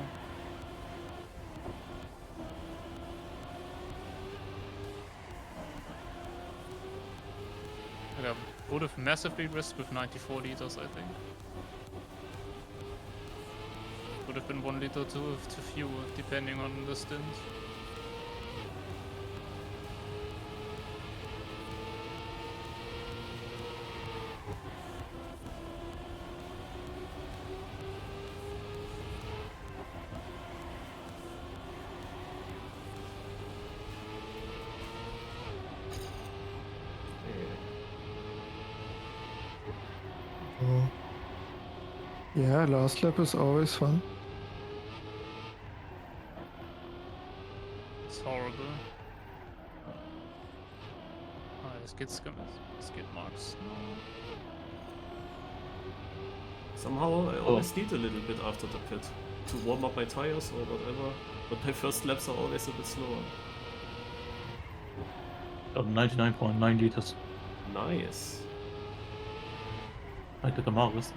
B: Like I would have massively risked with 94 liters, I think. Would have been 1 liter too few, depending on the stint.
A: Oh. Yeah, last lap is always fun.
B: It's horrible. Ah, skid marks. No.
C: Somehow I always need a little bit after the pit to warm up my tires or whatever, but my first laps are always a bit slower.
E: 99.9 liters.
C: Nice.
E: I did the marvelous.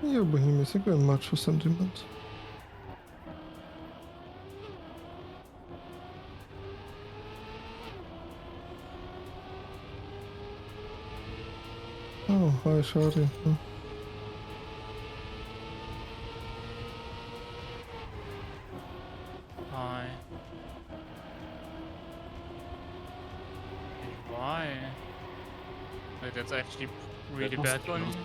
A: Yeah, Bohemian, thank you very much for sentiment. Oh, hi, shorty. Oh.
B: Hi. Why? Like, that's actually really
C: must
B: bad
C: be
B: on
C: not.
B: you.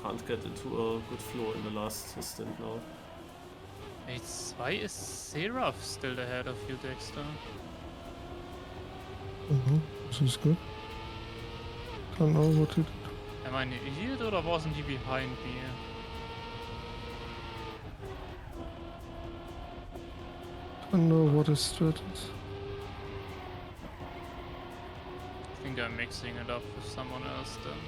C: Can't get into a good flow in the last stint now.
B: Why is Seraph still ahead of you, Dexter?
A: This is good. Can't know what it.
B: Am I an idiot or wasn't he behind me?
A: Can't know what his strat is.
B: I think I'm mixing it up with someone else then.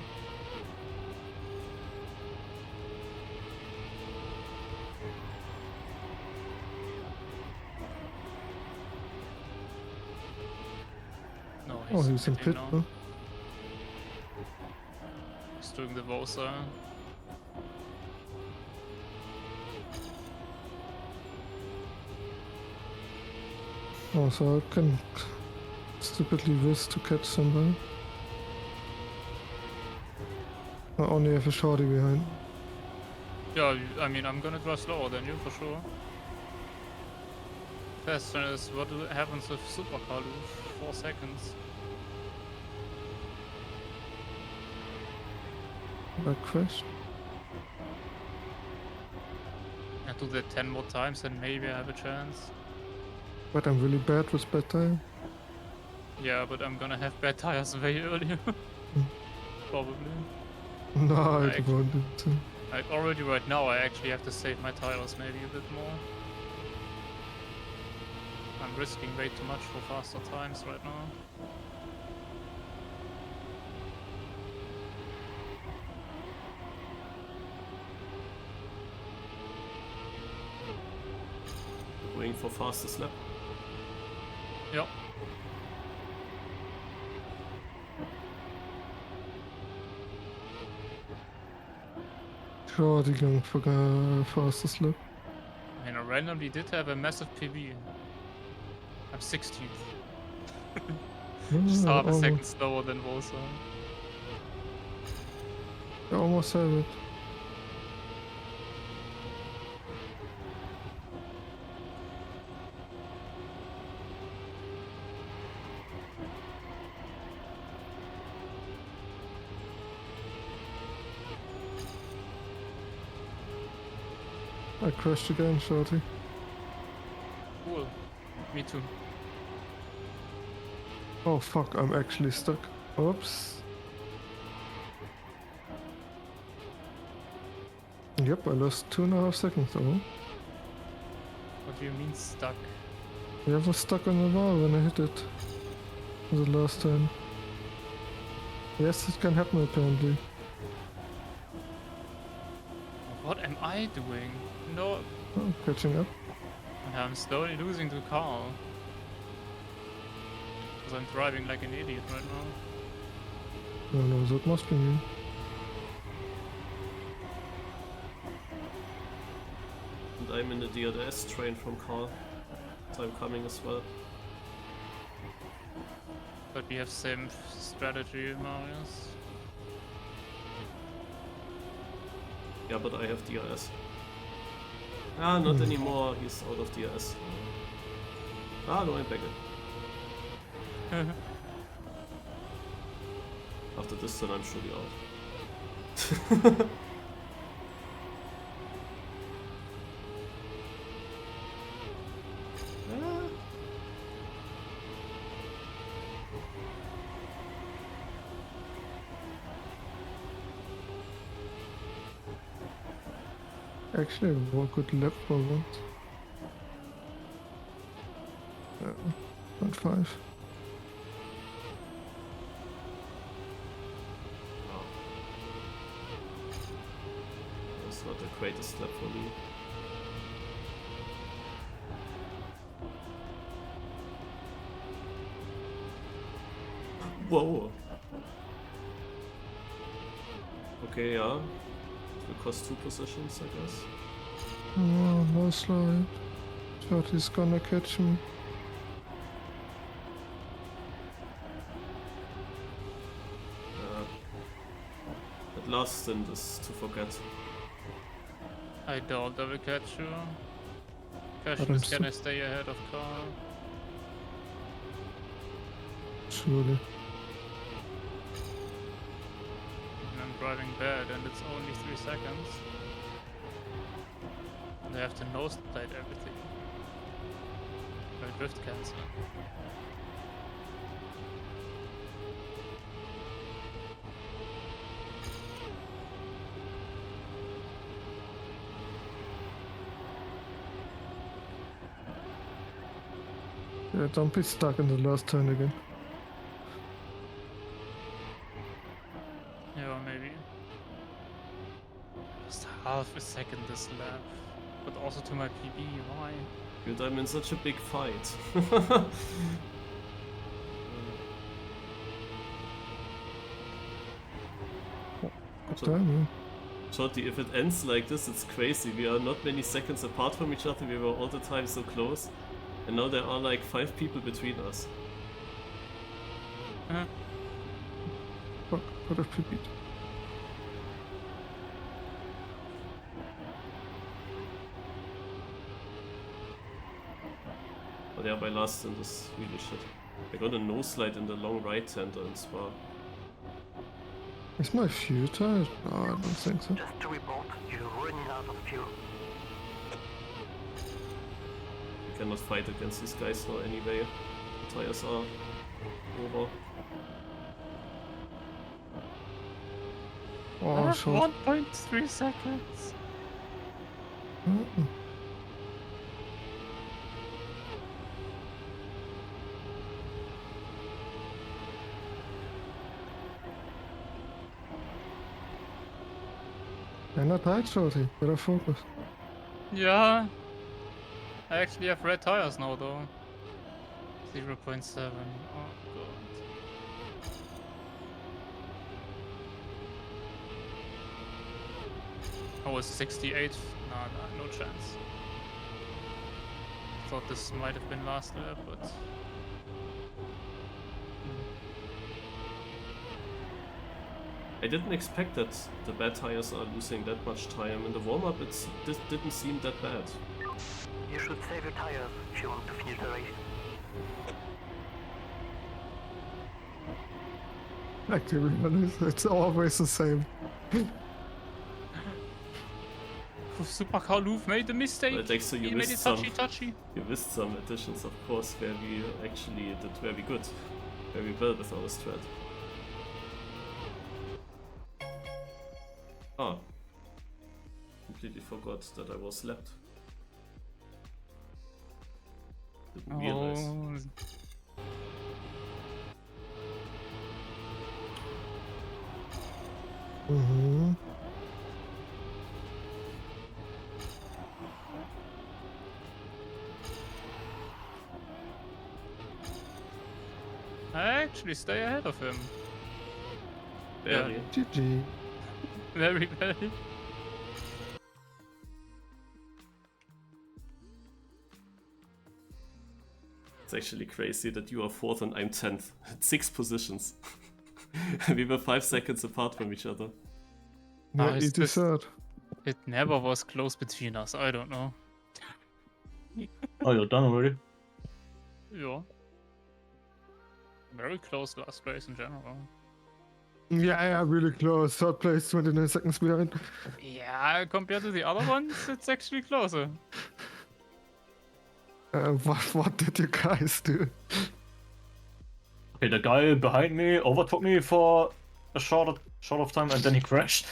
B: No,
A: Oh, he's in pit
B: now.
A: now.
B: He's doing the Vosa.
A: Oh, so I can stupidly risk to catch somebody. I only have a shorty behind.
B: Yeah, I mean, I'm gonna draw slower than you for sure. Question is, what happens with Supercar loop? 4 seconds.
A: I crashed.
B: I do that 10 more times and maybe I have a chance.
A: But I'm really bad with bad tire.
B: Yeah, but I'm gonna have bad tires way earlier. Probably.
A: No, I
B: Like-
A: don't want it to.
B: Like already right now I actually have to save my tires maybe a bit more. I'm risking way too much for faster times right now.
C: Going for fastest lap.
B: Yep.
A: Shorty going for fastest lap.
B: I mean, I randomly did have a massive PB. I'm 16th. Just half a second slower than Vosa.
A: I almost have it. I crashed again, Shorty.
B: Cool. Me too.
A: Oh fuck, I'm actually stuck. Oops. Yep, I lost 2.5 seconds though.
B: What do you mean stuck?
A: Yeah, I was stuck on the bar when I hit it. The last time. Yes, it can happen apparently.
B: What am I doing? No,
A: Oh, catching up.
B: I'm slowly losing to Carl. Because I'm driving like an idiot right now.
A: Oh no, that must be me.
C: And I'm in the DRS train from Carl. So I'm coming as well.
B: But we have same strategy, Marius.
C: Yeah, but I have DRS. Ah, not anymore. He's out of DRS. Ah, no, I'm back in. After this turn, I'm surely out.
A: Actually, one good lap for once. 0.5.
C: Oh. That's not the greatest step for me. Whoa! Okay, yeah. It will cost 2 positions, I guess.
A: Oh, no slide. Shorty's gonna catch me.
C: That last stint is to forget.
B: I doubt I will catch you. Question
A: I'm
B: is, can I stay ahead of Carl?
A: Surely.
B: And I'm driving bad and it's only 3 seconds. And I have to noslide everything. Or drift cancel.
A: Yeah, don't be stuck in the last turn again.
B: Yeah, maybe. Just half a second this lap. But also to my PB, why?
C: Dude, I'm in such a big fight.
A: Good time, yeah.
C: Shorty, if it ends like this, it's crazy. We are not many seconds apart from each other. We were all the time so close. And now there are like 5 people between us.
A: Fuck, could have PB'd.
C: But yeah, my last stint is really shit. I got a noslide in the long right-hander in Spa.
A: Is my fuel tired? No, I don't think so.
D: Just to report, you're running out of fuel.
C: We cannot fight against these guys now anyway. The tires are over.
A: Oh, short.
B: 1.3 seconds.
A: Mm-mm. You're not tight, shorty. Better focus.
B: Yeah. I actually have red tires now though. 0.7. Oh god. I was 68th. No chance. Thought this might have been last lap, but
C: I didn't expect that the bad tires are losing that much time. In the warm-up, this didn't seem that bad.
D: You should save your tires if you want to finish the race.
A: Like, to be honest, it's always the same.
B: Supercar Louvre made a mistake.
C: But Dexter, you
B: He made it
C: missed some.
B: touchy.
C: You missed some additions, of course, where we actually did very good, very well with our strat. Ah, completely forgot that I was lapped. Didn't realize.
B: Oh.
A: Mm-hmm.
B: I actually stay ahead of him.
C: Barely.
A: GG.
B: Very, very.
C: It's actually crazy that you are 4th and I'm 10th. 6 positions. We were 5 seconds apart from each other.
A: Yeah,
B: it's
A: it is
B: just-
A: sad.
B: It never was close between us. I don't know.
E: Oh, you're done already?
B: Yeah. Very close last race in general.
A: Yeah, really close. Third place, 29 seconds behind.
B: Yeah, compared to the other ones, it's actually closer.
A: What did you guys do?
E: Okay, the guy behind me overtook me for a short of time and then he crashed.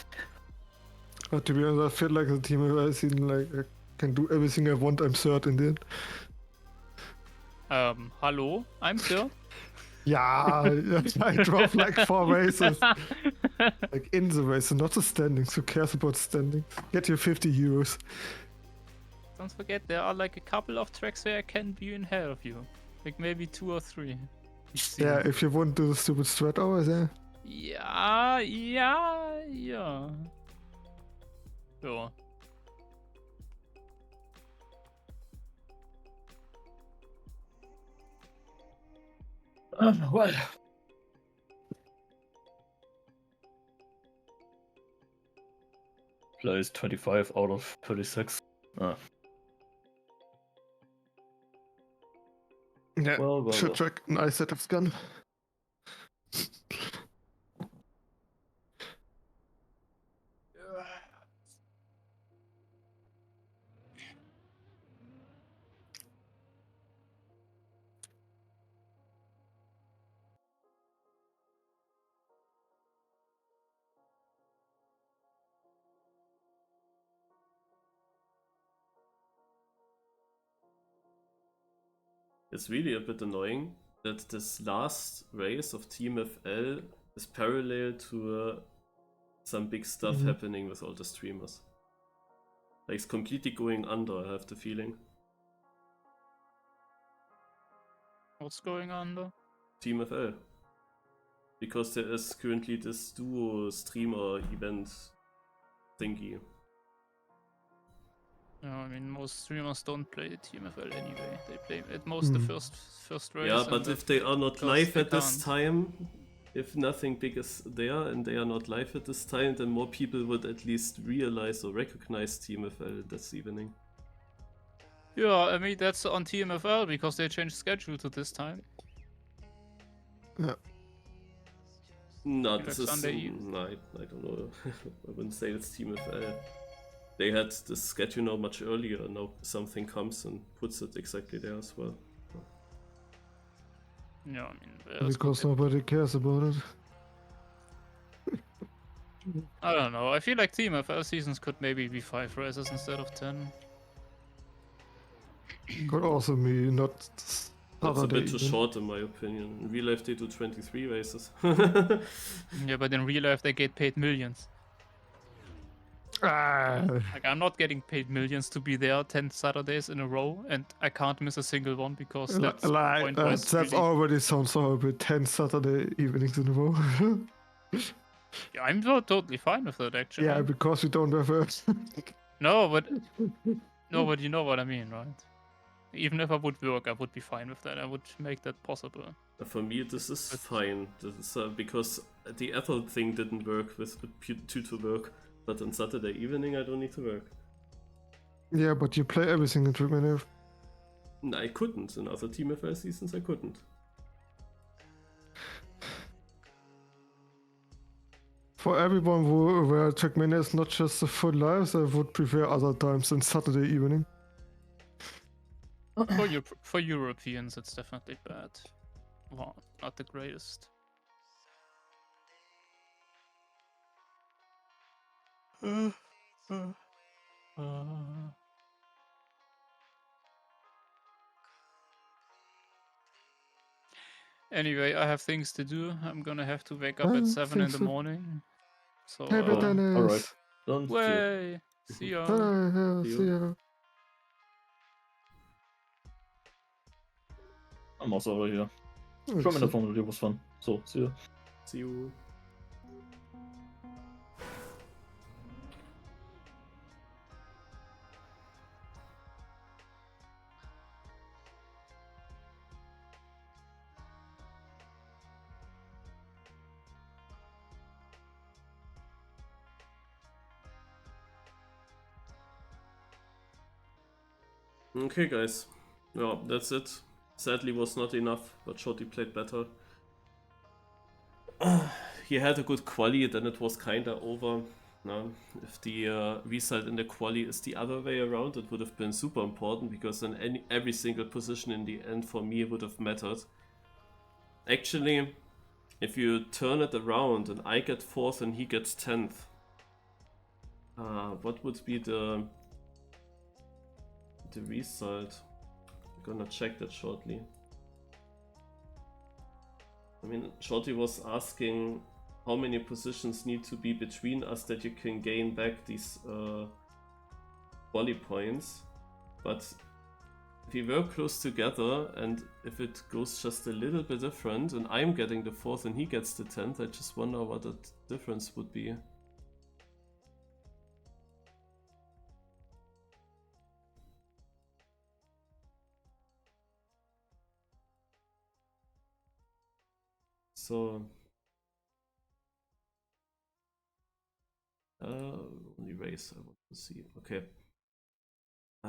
A: To be honest, I feel like the team I've seen, like, I can do everything I want. I'm third in the end.
B: Hello? I'm third?
A: Yeah, I drove like 4 races. Like in the race, not the standings. Who cares about standings? Get your 50 euros.
B: Don't forget, there are like a couple of tracks where I can be in ahead of you. Like maybe 2 or 3.
A: Yeah, if you won't do the stupid strat hours, yeah.
B: Yeah. Sure.
E: Well. Place 25 out of 36.
A: Yeah,
E: Well.
A: should track an ice setup's gun.
C: It's really a bit annoying that this last race of TMFL is parallel to some big stuff happening with all the streamers. Like, it's completely going under, I have the feeling.
B: What's going on though?
C: TMFL. Because there is currently this duo streamer event thingy.
B: No, I mean most streamers don't play the TMFL anyway. They play at most the first race.
C: Yeah,
B: and
C: but
B: that-
C: if they are not
B: because
C: live
B: they
C: at this
B: can't.
C: time, if nothing big is there and they are not live at this time, then more people would at least realize or recognize TMFL this evening.
B: Yeah, I mean that's on TMFL because they changed schedule to this time.
A: Yeah.
C: No,
B: Like
C: this is...
B: Sunday Eve.
C: No, I don't know. I wouldn't say it's TMFL. They had the schedule now much earlier, now something comes and puts it exactly there as well.
B: Yeah, I mean
A: Because nobody cares about it.
B: I don't know. I feel like TMFL seasons could maybe be 5 races instead of 10.
A: Could also be not
C: That's a
A: Saturday
C: bit too
A: evening.
C: short in my opinion. In real life they do 23 races.
B: Yeah, but in real life they get paid millions.
A: Ah,
B: Like, I'm not getting paid millions to be there 10 Saturdays in a row, and I can't miss a single one because that's
A: like
B: point-wise
A: that's
B: really...
A: already sounds horrible. 10 Saturday evenings in a row.
B: Yeah, I'm totally fine with that, actually.
A: Yeah, because we don't have a.
B: No, but you know what I mean, right? Even if I would work, I would be fine with that. I would make that possible.
C: For me, this is
B: But-
C: fine. This is, because the ethyl thing didn't work with Q2 to work, but on Saturday evening I don't need to work.
A: Yeah, but you play everything in Trackmania.
C: No, I couldn't. In other TMFL seasons I couldn't.
A: For everyone where Trackmania is not just a full life, I would prefer other times than Saturday evening.
B: For Europeans, it's definitely bad. Well, not the greatest. Anyway, I have things to do. I'm gonna have to wake up at 7 in the morning. So,
A: Table tennis.
E: alright. Don't you?
B: way. See ya.
A: See ya.
E: I'm also over here. From in the phone, it was fun. So, see ya.
C: See you. Okay guys, yeah, that's it. Sadly was not enough, but Shorty played better. He had a good quali, then it was kinda over. No, if the result in the quali is the other way around, it would have been super important, because then every single position in the end for me would have mattered. Actually, if you turn it around and I get 4th and he gets 10th, what would be the result? I'm gonna check that shortly. I mean, Shorty was asking how many positions need to be between us that you can gain back these quali points. But if we work close together and if it goes just a little bit different and I'm getting the 4th and he gets the 10th, I just wonder what that difference would be. So, only race I want to see. Okay.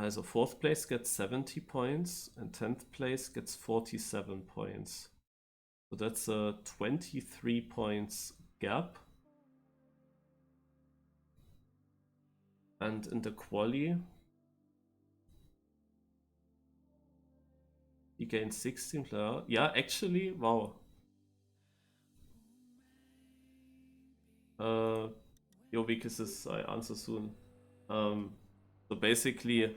C: So 4th place gets 70 points and 10th place gets 47 points. So that's a 23 points gap. And in the quali, he gained 16 player. Yeah, actually, wow. Your weaknesses I answer soon. So basically,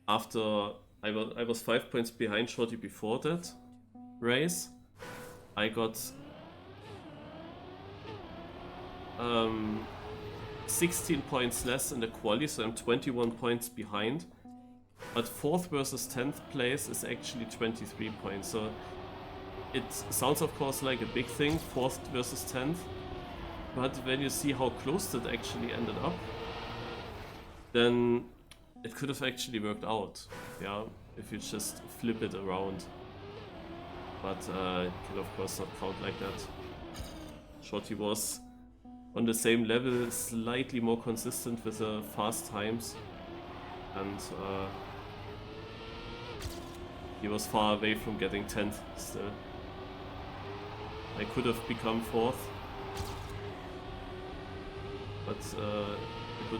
C: after I was 5 points behind Shorty before that race, I got 16 points less in the quali, so I'm 21 points behind. But 4th versus 10th place is actually 23 points, so it sounds of course like a big thing, 4th versus 10th. But when you see how close that actually ended up, then it could have actually worked out, yeah, if you just flip it around. But it can of course not count like that. Shorty was on the same level, slightly more consistent with the fast times, and he was far away from getting 10th still. I could have become 4th. But it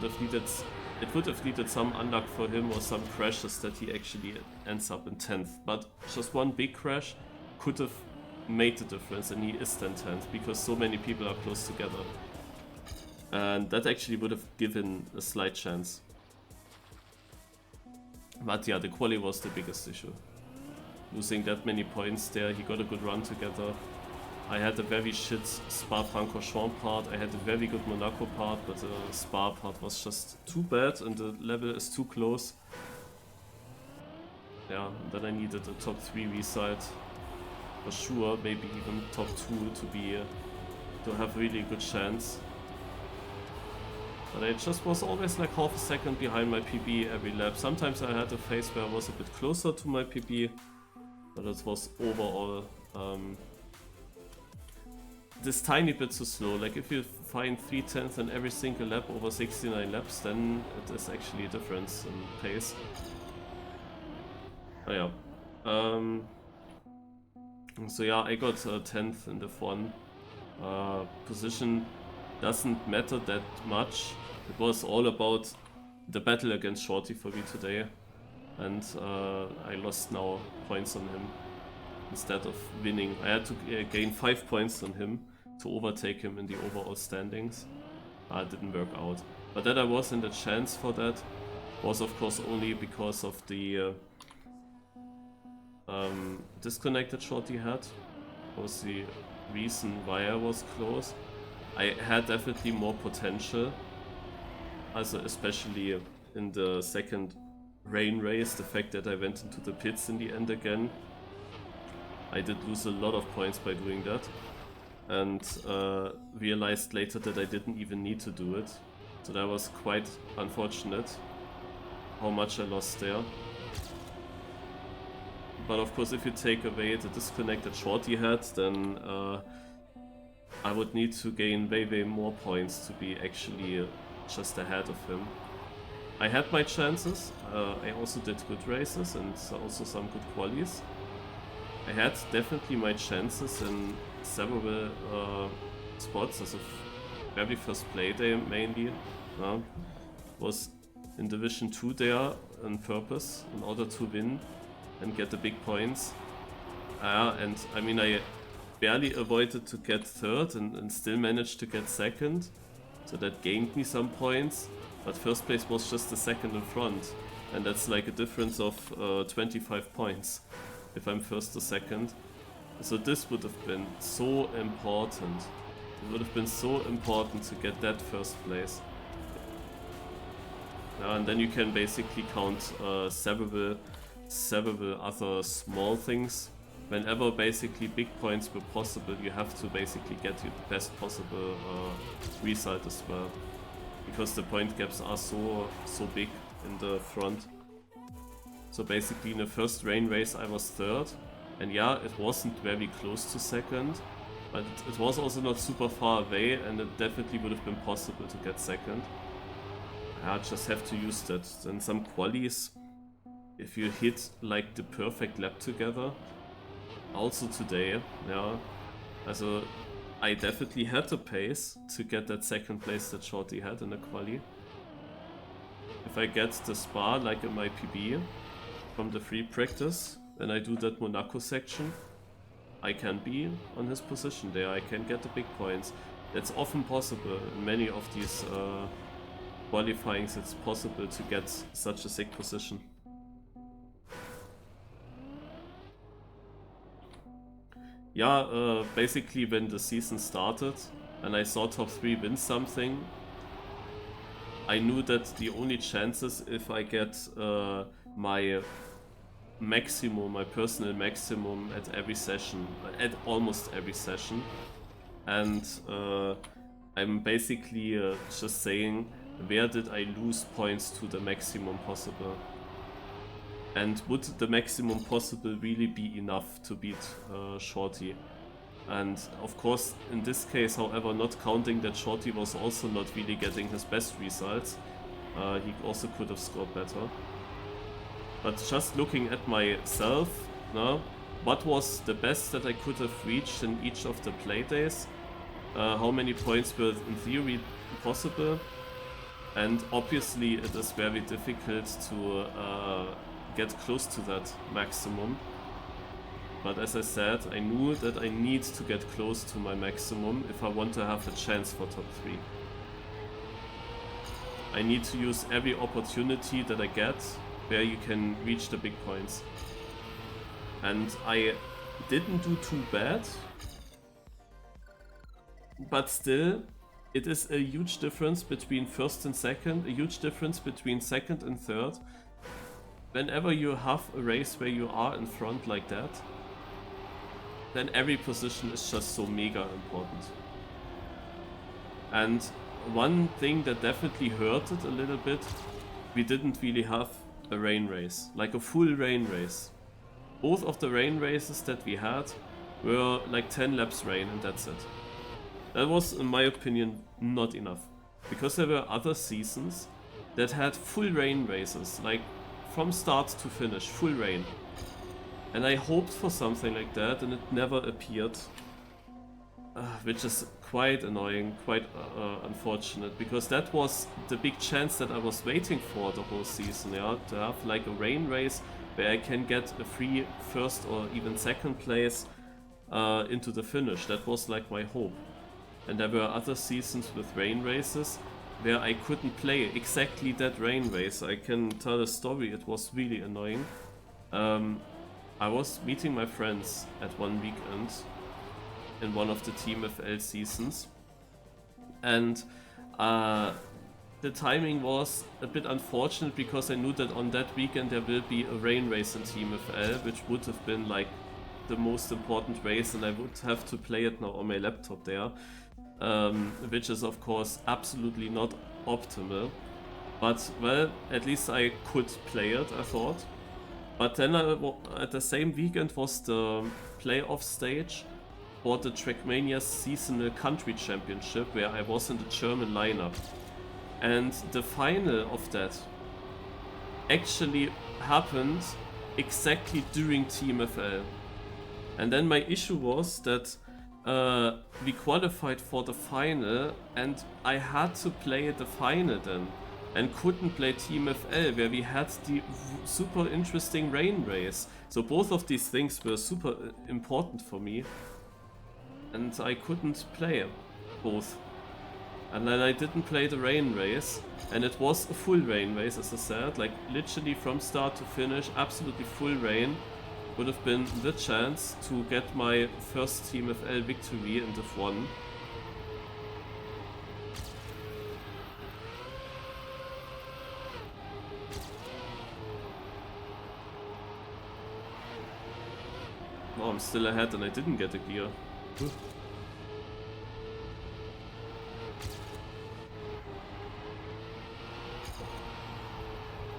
C: would have needed some unluck for him or some crashes that he actually ends up in 10th. But just one big crash could have made the difference, and he is then 10th because so many people are close together. And that actually would have given a slight chance. But yeah, the quali was the biggest issue. Losing that many points there, he got a good run together. I had a very shit Spa-Francorchamps part, I had a very good Monaco part, but the Spa part was just too bad and the level is too close. Yeah, and then I needed a top 3 reside for sure, maybe even top 2 to have really a good chance. But I just was always like half a second behind my PB every lap. Sometimes I had a phase where I was a bit closer to my PB, but it was overall this tiny bit too slow. Like if you find 3/10 in every single lap over 69 laps, then it is actually a difference in pace. Oh yeah. So yeah, I got 10th in the F1 position. Doesn't matter that much. It was all about the battle against Shorty for me today, and I lost now points on him instead of winning. I had to gain 5 points on him to overtake him in the overall standings. It didn't work out. But that I was in the chance for that was of course only because of the disconnected Shorty had. Was the reason why I was close. I had definitely more potential, also especially in the second rain race, the fact that I went into the pits in the end again. I did lose a lot of points by doing that, and realized later that I didn't even need to do it. So that was quite unfortunate, how much I lost there. But of course if you take away the disconnected Shorty had, then I would need to gain way more points to be actually just ahead of him. I had my chances, I also did good races and also some good qualies. I had definitely my chances in several spots, as of very first Playday mainly. Was in Division 2 there on purpose in order to win and get the big points. And I mean I barely avoided to get third and still managed to get second, so that gained me some points, but first place was just the second in front, and that's like a difference of 25 points if I'm first or second. So this would have been so important. It would have been so important to get that first place. And then you can basically count several other small things. Whenever basically big points were possible, you have to basically get you the best possible result as well, because the point gaps are so big in the front. So basically in the first rain race I was third, and yeah, it wasn't very close to second, but it was also not super far away, and it definitely would have been possible to get second. I just have to use that. Then some qualies, if you hit like the perfect lap together. Also today, yeah, also I definitely had the pace to get that second place that Shorty had in the quali. If I get the Spa like in my PB from the free practice, then I do that Monaco section, I can be on his position there, I can get the big points. That's often possible in many of these qualifyings. It's possible to get such a sick position. Yeah, basically when the season started and I saw top 3 win something, I knew that the only chances if I get my maximum, my personal maximum at every session, at almost every session. And I'm basically just saying, where did I lose points to the maximum possible? And would the maximum possible really be enough to beat Shorty? And of course, in this case, however, not counting that Shorty was also not really getting his best results, he also could have scored better. But just looking at myself, what was the best that I could have reached in each of the play days? How many points were in theory possible? And obviously it is very difficult to get close to that maximum. But as I said, I knew that I need to get close to my maximum if I want to have a chance for top 3. I need to use every opportunity that I get where you can reach the big points. And I didn't do too bad, but still, it is a huge difference between first and second, a huge difference between second and third. Whenever you have a race where you are in front like that, then every position is just so mega important. And one thing that definitely hurt it a little bit, we didn't really have a rain race, like a full rain race. Both of the rain races that we had were like 10 laps rain and that's it. That was, in my opinion, not enough. Because there were other seasons that had full rain races, like from start to finish, full rain. And I hoped for something like that and it never appeared. Which is quite annoying, quite unfortunate, because that was the big chance that I was waiting for the whole season, yeah? To have like a rain race where I can get a free first or even second place into the finish. That was like my hope. And there were other seasons with rain races where I couldn't play exactly that rain race. I can tell a story, it was really annoying. I was meeting my friends at one weekend in one of the TMFL seasons, and the timing was a bit unfortunate because I knew that on that weekend there will be a rain race in TMFL, which would have been like the most important race, and I would have to play it now on my laptop there, which is of course absolutely not optimal, but well, at least I could play it, I thought. But then at the same weekend was the playoff stage for the Trackmania seasonal country championship, where I was in the German lineup. And the final of that actually happened exactly during TMFL. And then my issue was that we qualified for the final and I had to play the final then. And couldn't play TMFL, where we had the super interesting rain race. So both of these things were super important for me. And I couldn't play both. And then I didn't play the rain race. And it was a full rain race, as I said. Like literally from start to finish, absolutely full rain. Would have been the chance to get my first TMFL victory in Div 1. Oh, I'm still ahead and I didn't get a gear.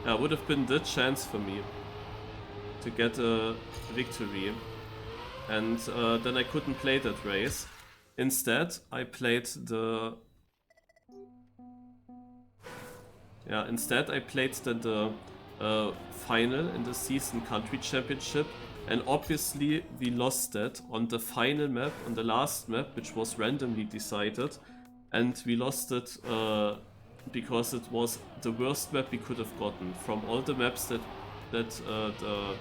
C: Yeah, would have been the chance for me to get a victory. And then I couldn't play that race. Instead, I played the... Yeah, instead I played the final in the season country championship. And obviously we lost that on the final map, on the last map, which was randomly decided. And we lost it because it was the worst map we could have gotten. From all the maps that the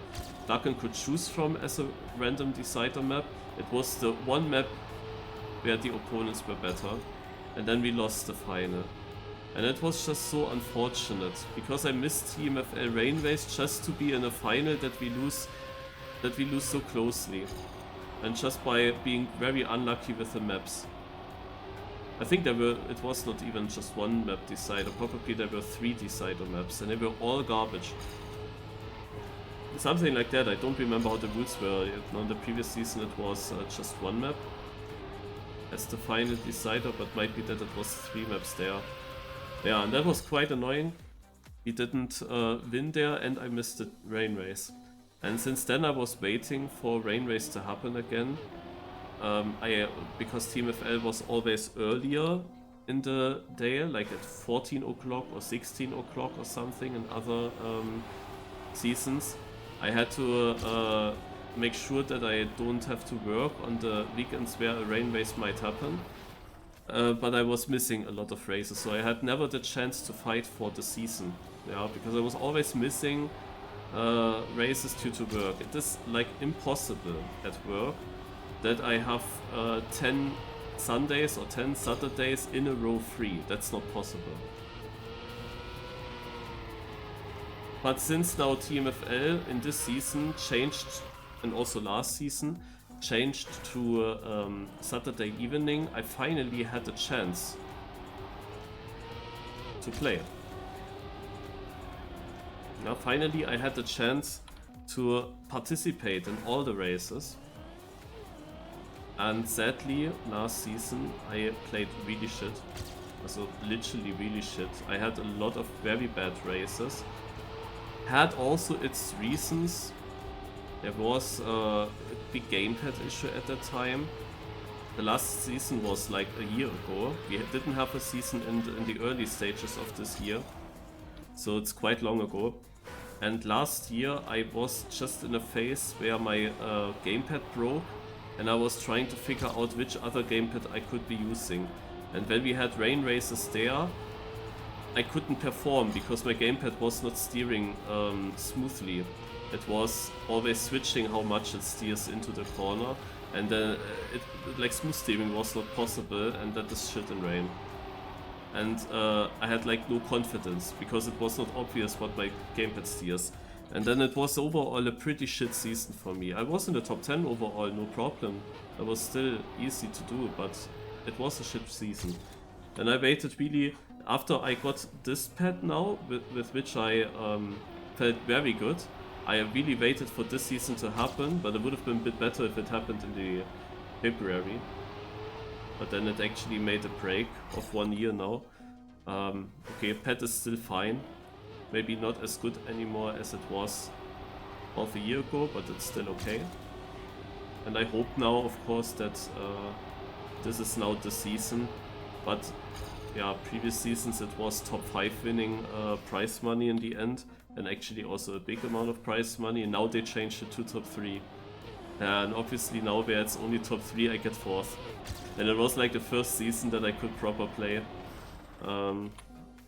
C: Ducken could choose from as a random decider map, it was the one map where the opponents were better. And then we lost the final. And it was just so unfortunate, because I missed TMFL Rain Race just to be in a final that we lose so closely, and just by being very unlucky with the maps. I think it was not even just one map decider, probably there were 3 decider maps and they were all garbage. Something like that, I don't remember how the rules were. In the previous season it was just one map as the final decider, but might be that it was 3 maps there. Yeah, and that was quite annoying. We didn't win there and I missed the rain race. And since then I was waiting for rain race to happen again. Because TMFL was always earlier in the day, like at 14 o'clock or 16 o'clock or something in other seasons. I had to make sure that I don't have to work on the weekends where a rain race might happen. But I was missing a lot of races, so I had never the chance to fight for the season. Yeah, because I was always missing races due to work. It is like impossible at work that I have 10 Sundays or 10 Saturdays in a row free. That's not possible. But since now TMFL in this season changed, and also last season, changed to Saturday evening, I finally had a chance to play. Now finally I had the chance to participate in all the races. And sadly, last season I played really shit. Also literally really shit. I had a lot of very bad races. Had also its reasons. There was a big gamepad issue at that time. The last season was like a year ago. We didn't have a season in the early stages of this year. So it's quite long ago. And last year I was just in a phase where my gamepad broke. And I was trying to figure out which other gamepad I could be using. And when we had rain races there, I couldn't perform because my gamepad was not steering smoothly. It was always switching how much it steers into the corner, and then like smooth steering was not possible, and that is shit in rain. And I had like no confidence because it was not obvious what my gamepad steers. And then it was overall a pretty shit season for me. I was in the top 10 overall, no problem. It was still easy to do, but it was a shit season. And I waited really, after I got this pad now, with which I felt very good, I really waited for this season to happen, but it would have been a bit better if it happened in the February. But then it actually made a break of 1 year now. Okay, pad is still fine. Maybe not as good anymore as it was half a year ago, but it's still okay. And I hope now, of course, that this is now the season. But yeah, previous seasons it was top 5 winning prize money in the end, and actually also a big amount of prize money. And now they changed it to top 3. And obviously now where it's only top 3, I get 4th. And it was like the first season that I could proper play.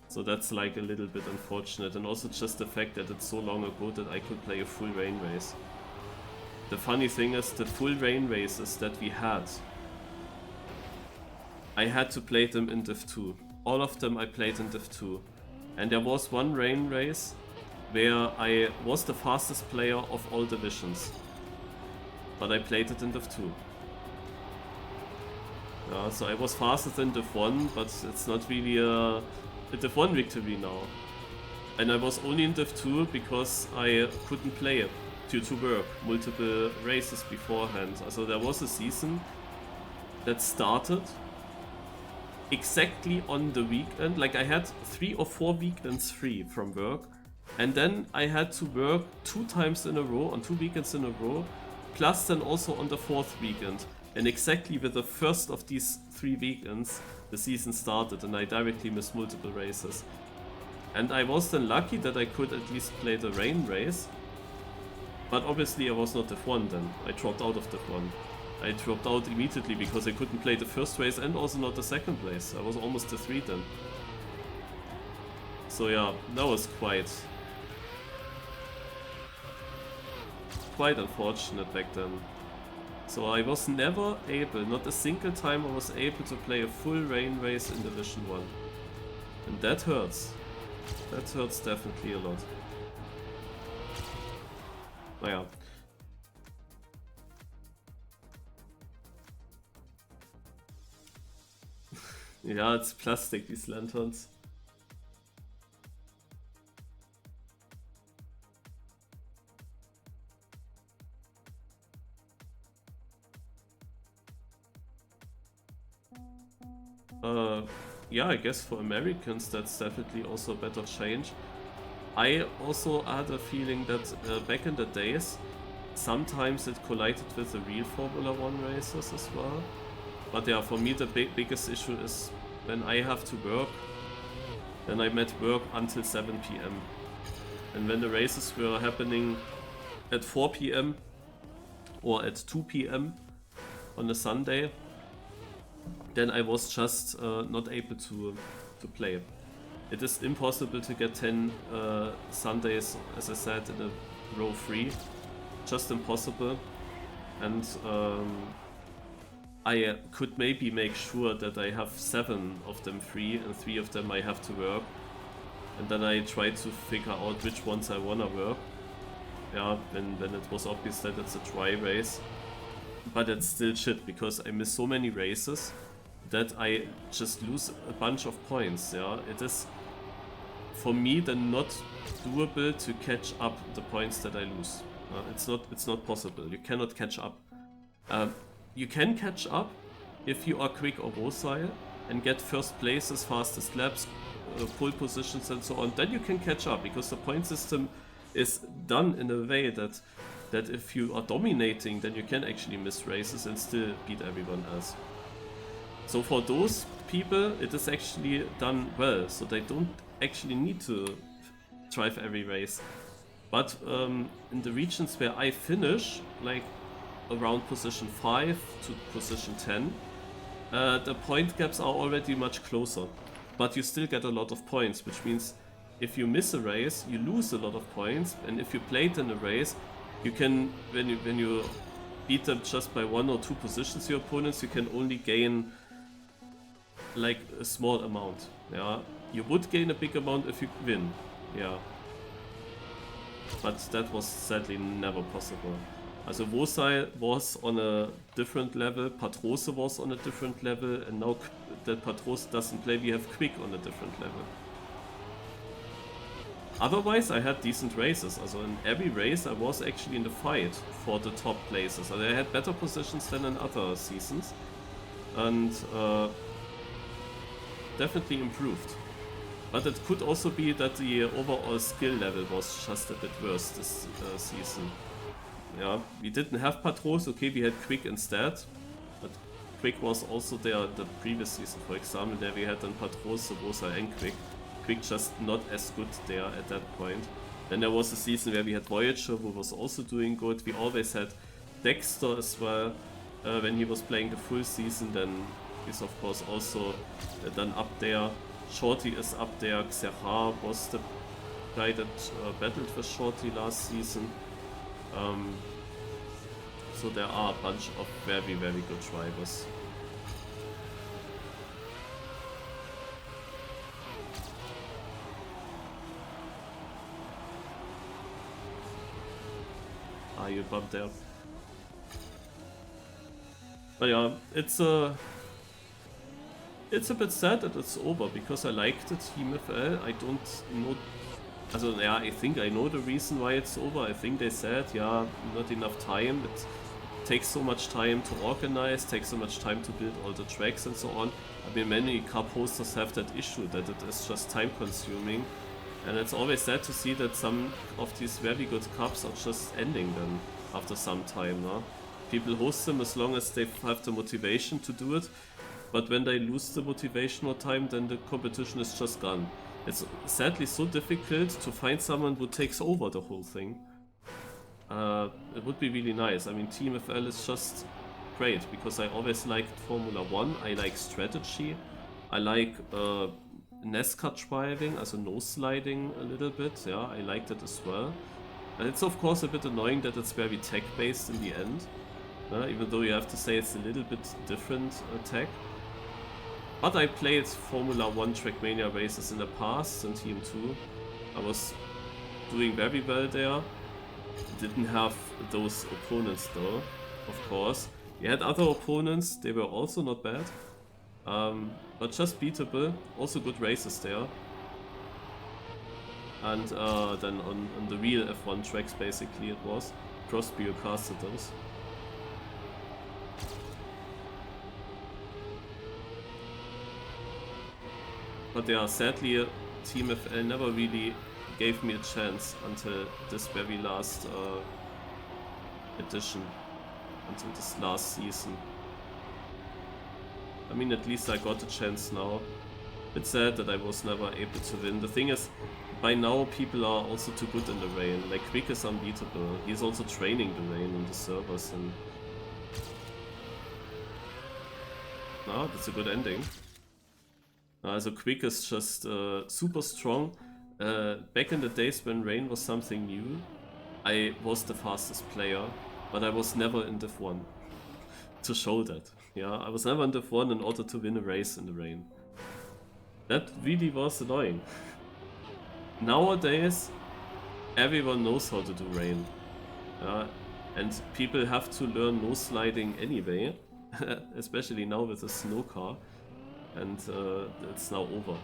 C: So that's like a little bit unfortunate, and also just the fact that it's so long ago that I could play a full rain race. The funny thing is, the full rain races that we had, I had to play them in Div 2. All of them I played in Div 2. And there was one rain race where I was the fastest player of all divisions. But I played it in Div 2. Yeah, so I was faster than Div 1, but it's not really a Div 1 victory now. And I was only in Div 2 because I couldn't play it due to work, multiple races beforehand. So there was a season that started exactly on the weekend. Like I had 3 or 4 weekends free from work, and then I had to work 2 times in a row, on 2 weekends in a row, plus then also on the 4th weekend. And exactly with the first of these 3 weekends, the season started, and I directly missed multiple races. And I was then lucky that I could at least play the rain race. But obviously I was not Div 1 then. I dropped out of Div 1. I dropped out immediately because I couldn't play the first race and also not the second place. I was almost Div 3 then. So yeah, that was quite unfortunate back then. So I was never able, not a single time I was able to play a full rain race in Division 1. And that hurts. That hurts definitely a lot. Naja. Ja, it's plastic, these lanterns. Yeah, I guess for Americans that's definitely also a better change. I also had a feeling that back in the days, sometimes it collided with the real Formula 1 races as well. But yeah, for me the biggest issue is when I have to work, then I'm at work until 7 PM. And when the races were happening at 4 PM or at 2 PM on a Sunday, then I was just not able to play. It is impossible to get 10 Sundays, as I said, in a row free. Just impossible. And I could maybe make sure that I have 7 of them free and 3 of them I have to work. and then I tried to figure out which ones I wanna work. Yeah, when it was obvious that it's a dry race. But it's still shit, because I miss so many races that I just lose a bunch of points, yeah. It is, for me, then not doable to catch up the points that I lose. It's not possible. You cannot catch up. You can catch up if you are quick or docile and get first places, fastest laps, pole positions and so on. Then you can catch up, because the point system is done in a way that if you are dominating, then you can actually miss races and still beat everyone else. So for those people, it is actually done well, so they don't actually need to drive every race. But in the regions where I finish, like around position 5 to position 10, the point gaps are already much closer. But you still get a lot of points, which means if you miss a race, you lose a lot of points, and if you played in a race, you can, when you beat them just by 1 or 2 positions, your opponents, you can only gain like a small amount. Yeah, you would gain a big amount if you win. Yeah, but that was sadly never possible. Also Vosai was on a different level, Patrose was on a different level, and now that Patrose doesn't play, we have Quick on a different level. Otherwise, I had decent races. Also in every race, I was actually in the fight for the top places. I had better positions than in other seasons, and definitely improved. But it could also be that the overall skill level was just a bit worse this season. Yeah, we didn't have Patrose. Okay, we had Quick instead, but Quick was also there the previous season. For example, there we had then Patrose, Rosa, and Quick. Quick just not as good there at that point. Then there was a season where we had Voyager, who was also doing good. We always had Dexter as well. When he was playing the full season, then he's of course also then up there. Shorty is up there. Xerha was the guy that battled with Shorty last season. So there are a bunch of very, very good drivers. Are you bumped out? But yeah, it's a bit sad that it's over, because I like the TMFL. I don't know. Also, yeah, I think I know the reason why it's over. I think they said, yeah, not enough time. It takes so much time to organize, takes so much time to build all the tracks and so on. I mean, many cup hosters have that issue, that it is just time consuming. And it's always sad to see that some of these very good cups are just ending then after some time. No? People host them as long as they have the motivation to do it, but when they lose the motivation or time, then the competition is just gone. It's sadly so difficult to find someone who takes over the whole thing. It would be really nice. I mean, TMFL is just great, because I always liked Formula 1, I like strategy, I like NASCAR driving, also nosliding a little bit, yeah, I liked it as well. And it's of course a bit annoying that it's very tech based in the end, even though you have to say it's a little bit different tech. But I played Formula 1 Trackmania races in the past in Team 2. I was doing very well there. Didn't have those opponents though, of course. We had other opponents, they were also not bad. But just beatable, also good races there. And then on the real F1 tracks basically it was. Crosby casted those. But yeah, sadly TMFL never really gave me a chance until this very last edition, until this last season. I mean, at least I got a chance now. It's sad that I was never able to win. The thing is, by now people are also too good in the rain. Like, Quick is unbeatable. He's also training the rain on the servers, and no, that's a good ending. Also Quick is just super strong. Back in the days when rain was something new, I was the fastest player, but I was never in Div 1. To show that, yeah, I was never in Div 1 in order to win a race in the rain. That really was annoying. nowadays everyone knows how to do rain. And people have to learn no sliding anyway, especially now with a snow car, and it's now over.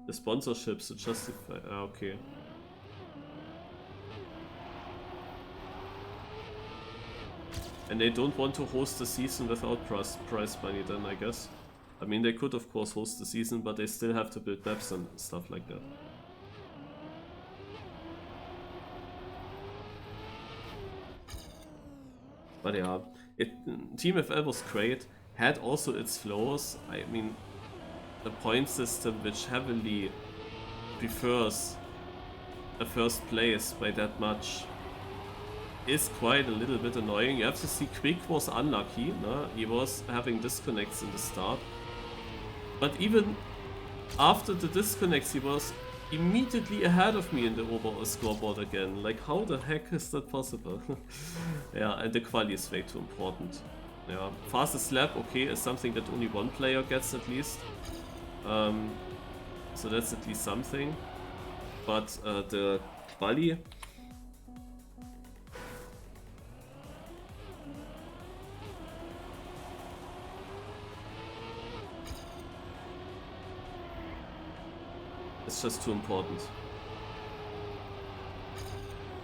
C: The sponsorships to justify. Okay. And they don't want to host the season without prize money then, I guess. I mean, they could of course host the season, but they still have to build maps and stuff like that. But yeah, TMFL was great, had also its flaws. I mean, the point system which heavily prefers a first place by that much is quite a little bit annoying. You have to see Quick was unlucky, no? He was having disconnects in the start. But even after the disconnects he was immediately ahead of me in the overall scoreboard again. Like, how the heck is that possible? Yeah, and the quali is way too important. Yeah, fastest lap, okay, is something that only one player gets at least. So that's at least something. But the quali... it's just too important.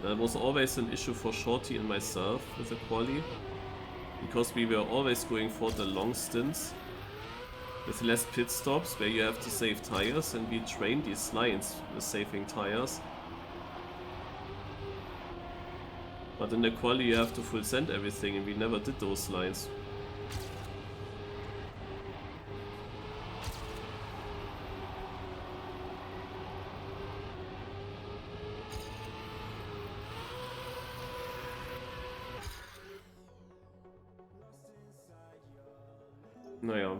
C: That was always an issue for Shorty and myself with the quali, because we were always going for the long stints with less pit stops where you have to save tires, and we train these lines with saving tires. But in the quali you have to full send everything, and we never did those lines. Naja.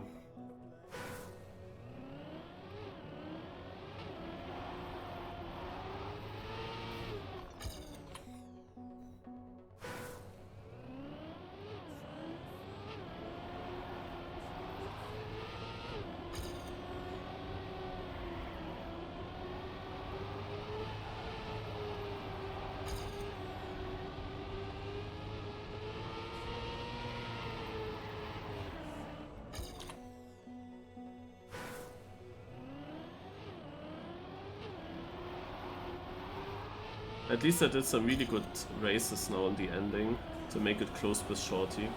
C: At least I did some really good races now in the ending to make it close with Shorty.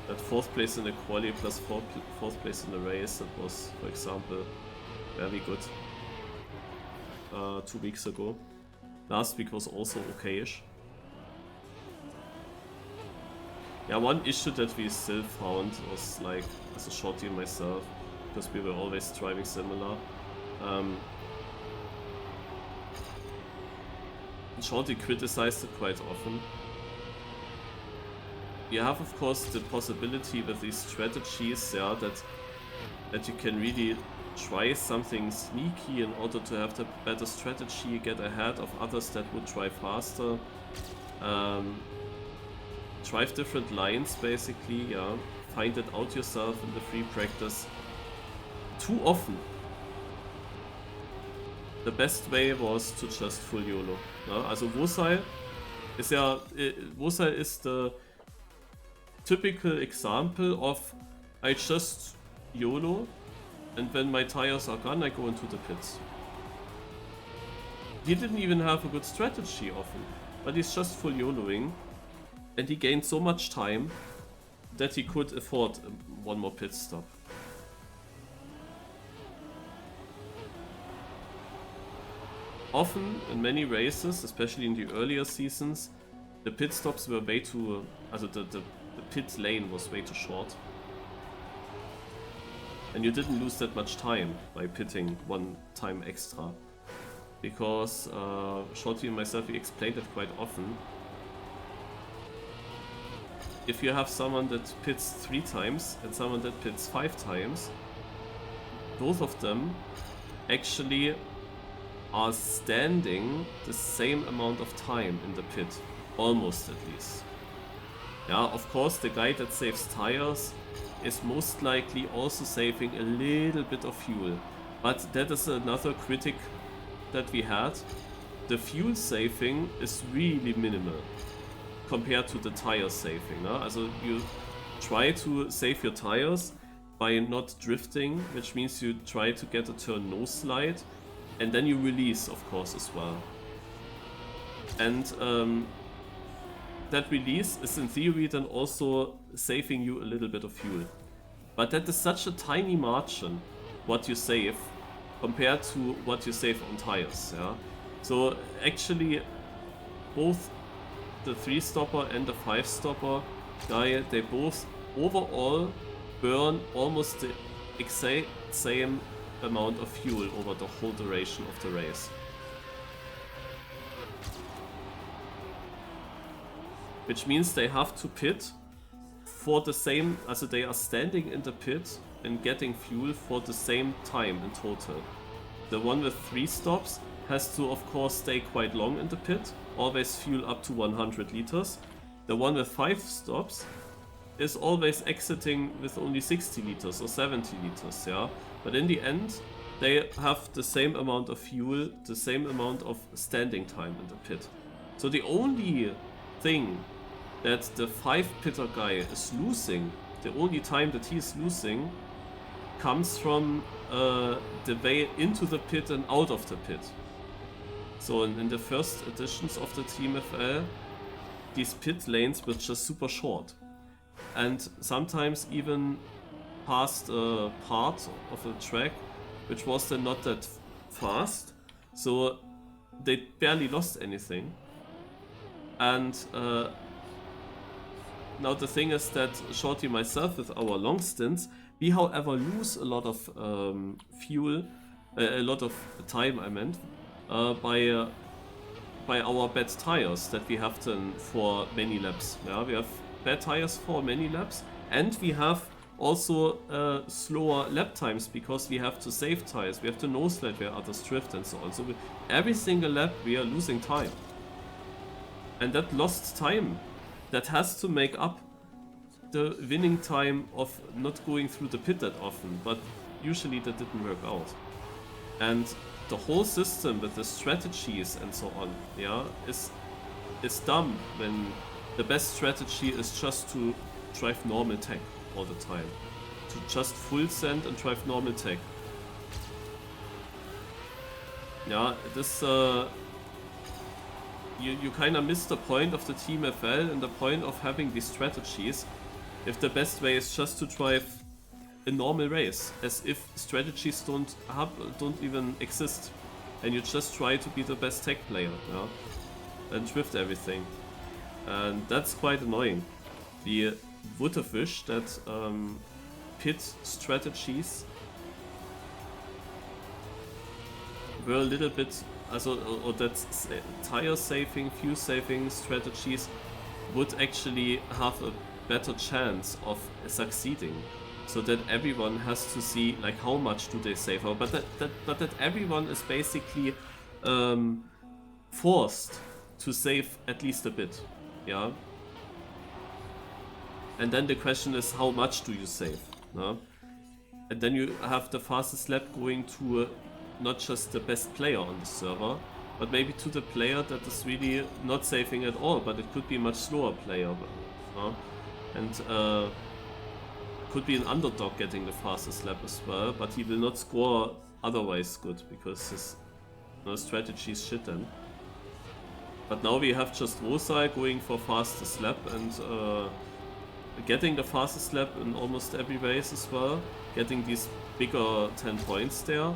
C: That 4th place in the quali plus 4th place in the race, that was, for example, very good 2 weeks ago. Last week was also okay-ish. Yeah, one issue that we still found was, like, as a Shorty and myself, because we were always driving similar. Shorty criticized it quite often. You have of course the possibility with these strategies, yeah, that you can really try something sneaky in order to have the better strategy, get ahead of others that would drive faster. Drive different lines basically, yeah. Find it out yourself in the free practice. Too often the best way was to just full YOLO. Ja, also Wosai ist ja, Wosai is the typical example of I just YOLO, and when my tires are gone I go into the pits. He didn't even have a good strategy often, but he's just full YOLOing, and he gained so much time that he could afford one more pit stop. Often, in many races, especially in the earlier seasons, the pit stops were way too... Also the pit lane was way too short. And you didn't lose that much time by pitting one time extra. Because Shorty and myself, we explained it quite often. If you have someone that pits 3 times and someone that pits 5 times, both of them actually are standing the same amount of time in the pit, almost at least. Yeah, of course the guy that saves tires is most likely also saving a little bit of fuel, but that is another critic that we had. The fuel saving is really minimal compared to the tire saving. Also you try to save your tires by not drifting, which means you try to get a turn no slide, and then you release, of course, as well. And that release is in theory then also saving you a little bit of fuel. But that is such a tiny margin what you save compared to what you save on tires. Yeah? So actually both the 3-stopper and the 5-stopper guy, they both overall burn almost the exact same amount of fuel over the whole duration of the race. Which means they have to pit for the same, also they are standing in the pit and getting fuel for the same time in total. The one with 3 stops has to of course stay quite long in the pit, always fuel up to 100 liters. The one with 5 stops is always exiting with only 60 liters or 70 liters, yeah. But in the end, they have the same amount of fuel, the same amount of standing time in the pit. So the only thing that the 5-pitter guy is losing, the only time that he is losing, comes from the way into the pit and out of the pit. So in the first editions of the TMFL, these pit lanes were just super short. And sometimes even past a part of a track which was then not that fast, so they barely lost anything. And now the thing is that Shorty myself with our long stints, we however lose a lot of fuel, a lot of time I meant, by our bad tires that we have then for many laps. Yeah, we have bad tires for many laps, and we have also slower lap times because we have to save tires, we have to noslide where others drift and so on. So every single lap we are losing time. And that lost time, that has to make up the winning time of not going through the pit that often, but usually that didn't work out. And the whole system with the strategies and so on, yeah, is dumb when the best strategy is just to drive normal tech all the time. To just full send and drive normal tech. Yeah, this you kinda miss the point of the TMFL and the point of having these strategies if the best way is just to drive a normal race, as if strategies don't even exist, and you just try to be the best tech player, yeah, and drift everything, and that's quite annoying. We would have wished that pit strategies were a little bit, or that tire saving, fuel saving strategies would actually have a better chance of succeeding, so that everyone has to see like how much do they save, but that everyone is basically forced to save at least a bit, yeah. And then the question is, how much do you save? No? And then you have the fastest lap going to not just the best player on the server, but maybe to the player that is really not saving at all, but it could be a much slower player. No? And could be an underdog getting the fastest lap as well, but he will not score otherwise good because his strategy is shit then. But now we have just Rosal going for fastest lap and getting the fastest lap in almost every race as well, getting these bigger 10 points there.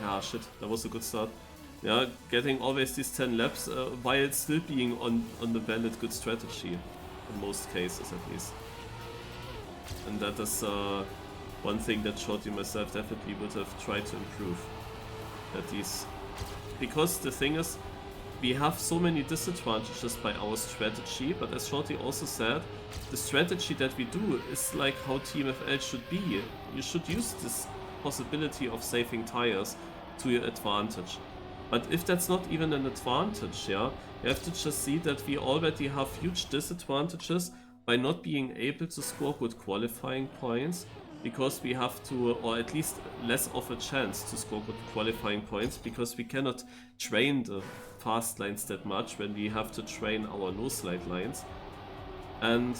C: Ah shit, that was a good start. Yeah, getting always these 10 laps while still being on the valid good strategy, in most cases at least. And that is one thing that Shorty myself definitely would have tried to improve. That these, because the thing is, we have so many disadvantages by our strategy, but as Shorty also said, the strategy that we do is like how TMFL should be. You should use this possibility of saving tires to your advantage. But if that's not even an advantage, yeah, you have to just see that we already have huge disadvantages by not being able to score good qualifying points, because we have to, or at least less of a chance to score good qualifying points, because we cannot train the fast lines that much when we have to train our no-slide lines. And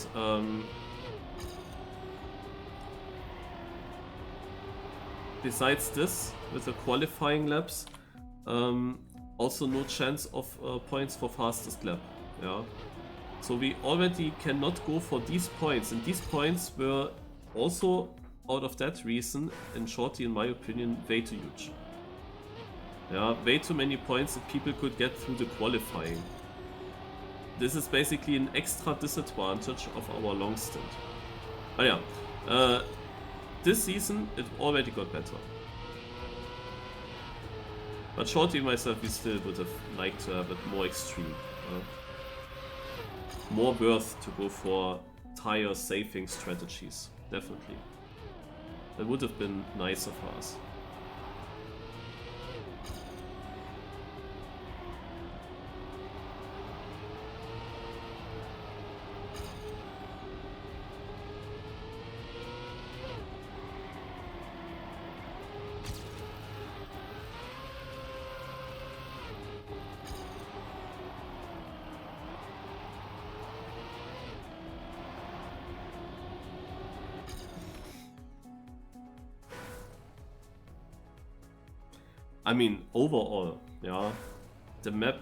C: besides this, with the qualifying laps, also no chance of points for fastest lap. Yeah. So we already cannot go for these points, and these points were also, out of that reason, in Shorty, in my opinion, way too huge. Yeah, way too many points that people could get through the qualifying. This is basically an extra disadvantage of our long stint. But yeah, this season it already got better. But Shorty and myself, we still would have liked to have it more extreme. More worth to go for tire saving strategies, definitely. That would have been nicer for us. I mean, overall, yeah, the map,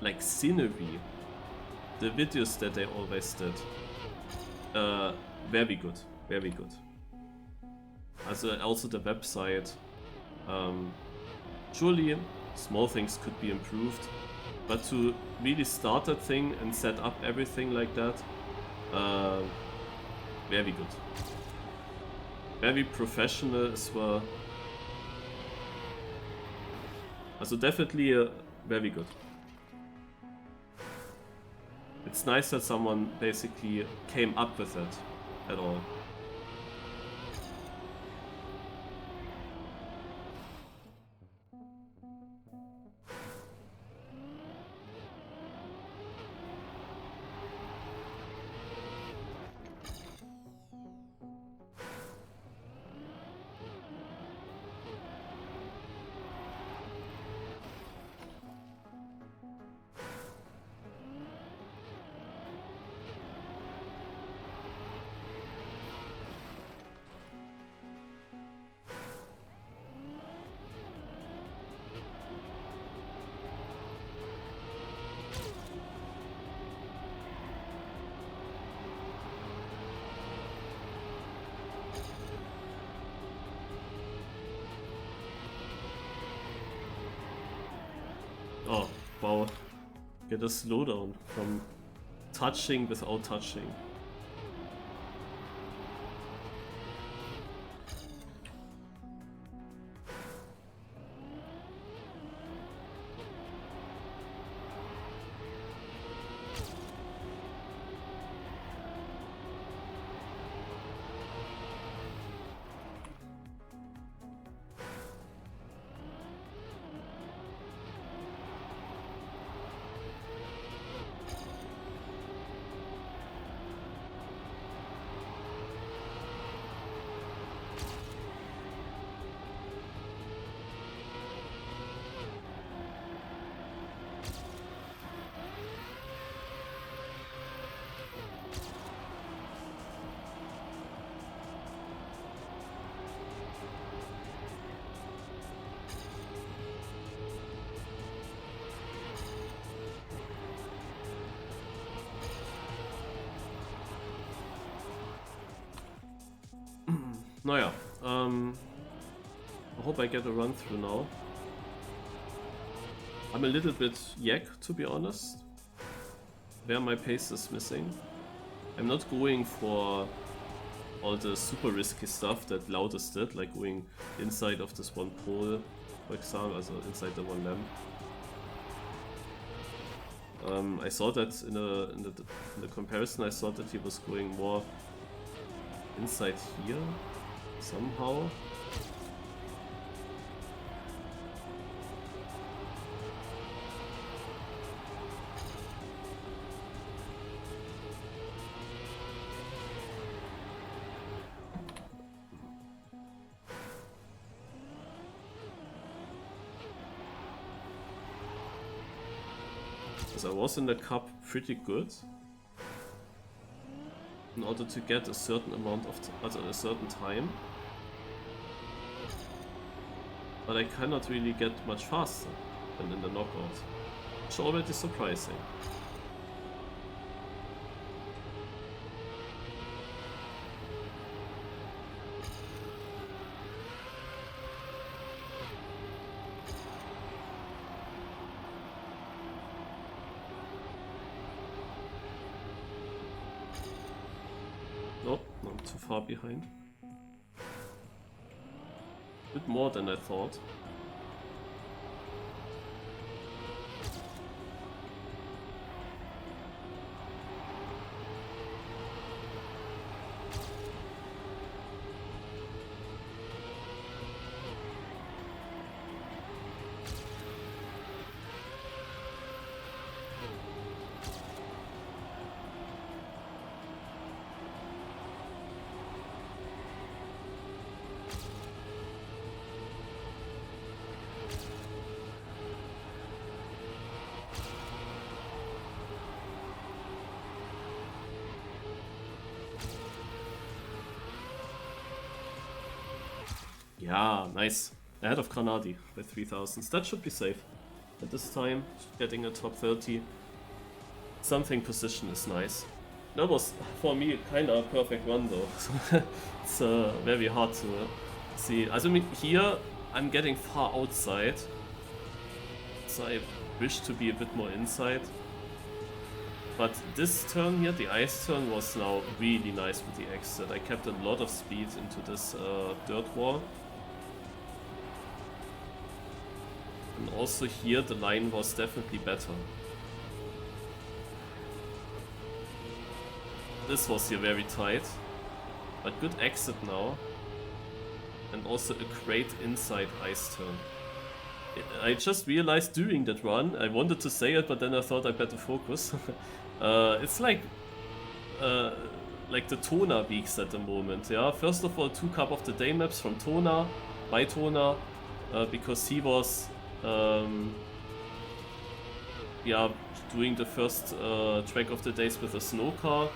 C: like scenery, the videos that they always did, very good, very good. Also the website, surely small things could be improved, but to really start that thing and set up everything like that, very good. Very professional as well. Also definitely very good. It's nice that someone basically came up with it at all. Oh, wow. Get a slowdown from touching without touching. Naja, I hope I get a run through now. I'm a little bit yak, to be honest, where my pace is missing. I'm not going for all the super risky stuff that Loudest did, like going inside of this one pole, for example, also inside the one lamp. I saw that in the comparison. I saw that he was going more inside here somehow. I was in the cup pretty good in order to get a certain amount of a certain time, but I cannot really get much faster than in the knockout, which is already surprising. Nope, not too far behind. A bit more than I thought. Yeah, nice. Ahead of Granadi by 3000. That should be safe. At this time, getting a top 30. Something position is nice. That was, for me, kinda a perfect run though. It's very hard to see. I mean, here I'm getting far outside. So I wish to be a bit more inside. But this turn here, the ice turn, was now really nice with the exit. I kept a lot of speed into this dirt wall. And also here the line was definitely better. This was here very tight, but good exit now. And also a great inside ice turn. I just realized during that run, I wanted to say it, but then I thought I better focus. It's like the Tona weeks at the moment, yeah? First of all, 2 Cup of the Day maps from Tona, by Tona, because he was yeah, doing the first track of the days with a snow car.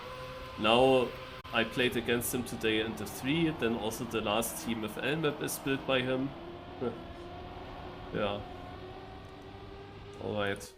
C: Now I played against him today in the 3, then also the LAST TMFL map is built by him. Yeah. Alright.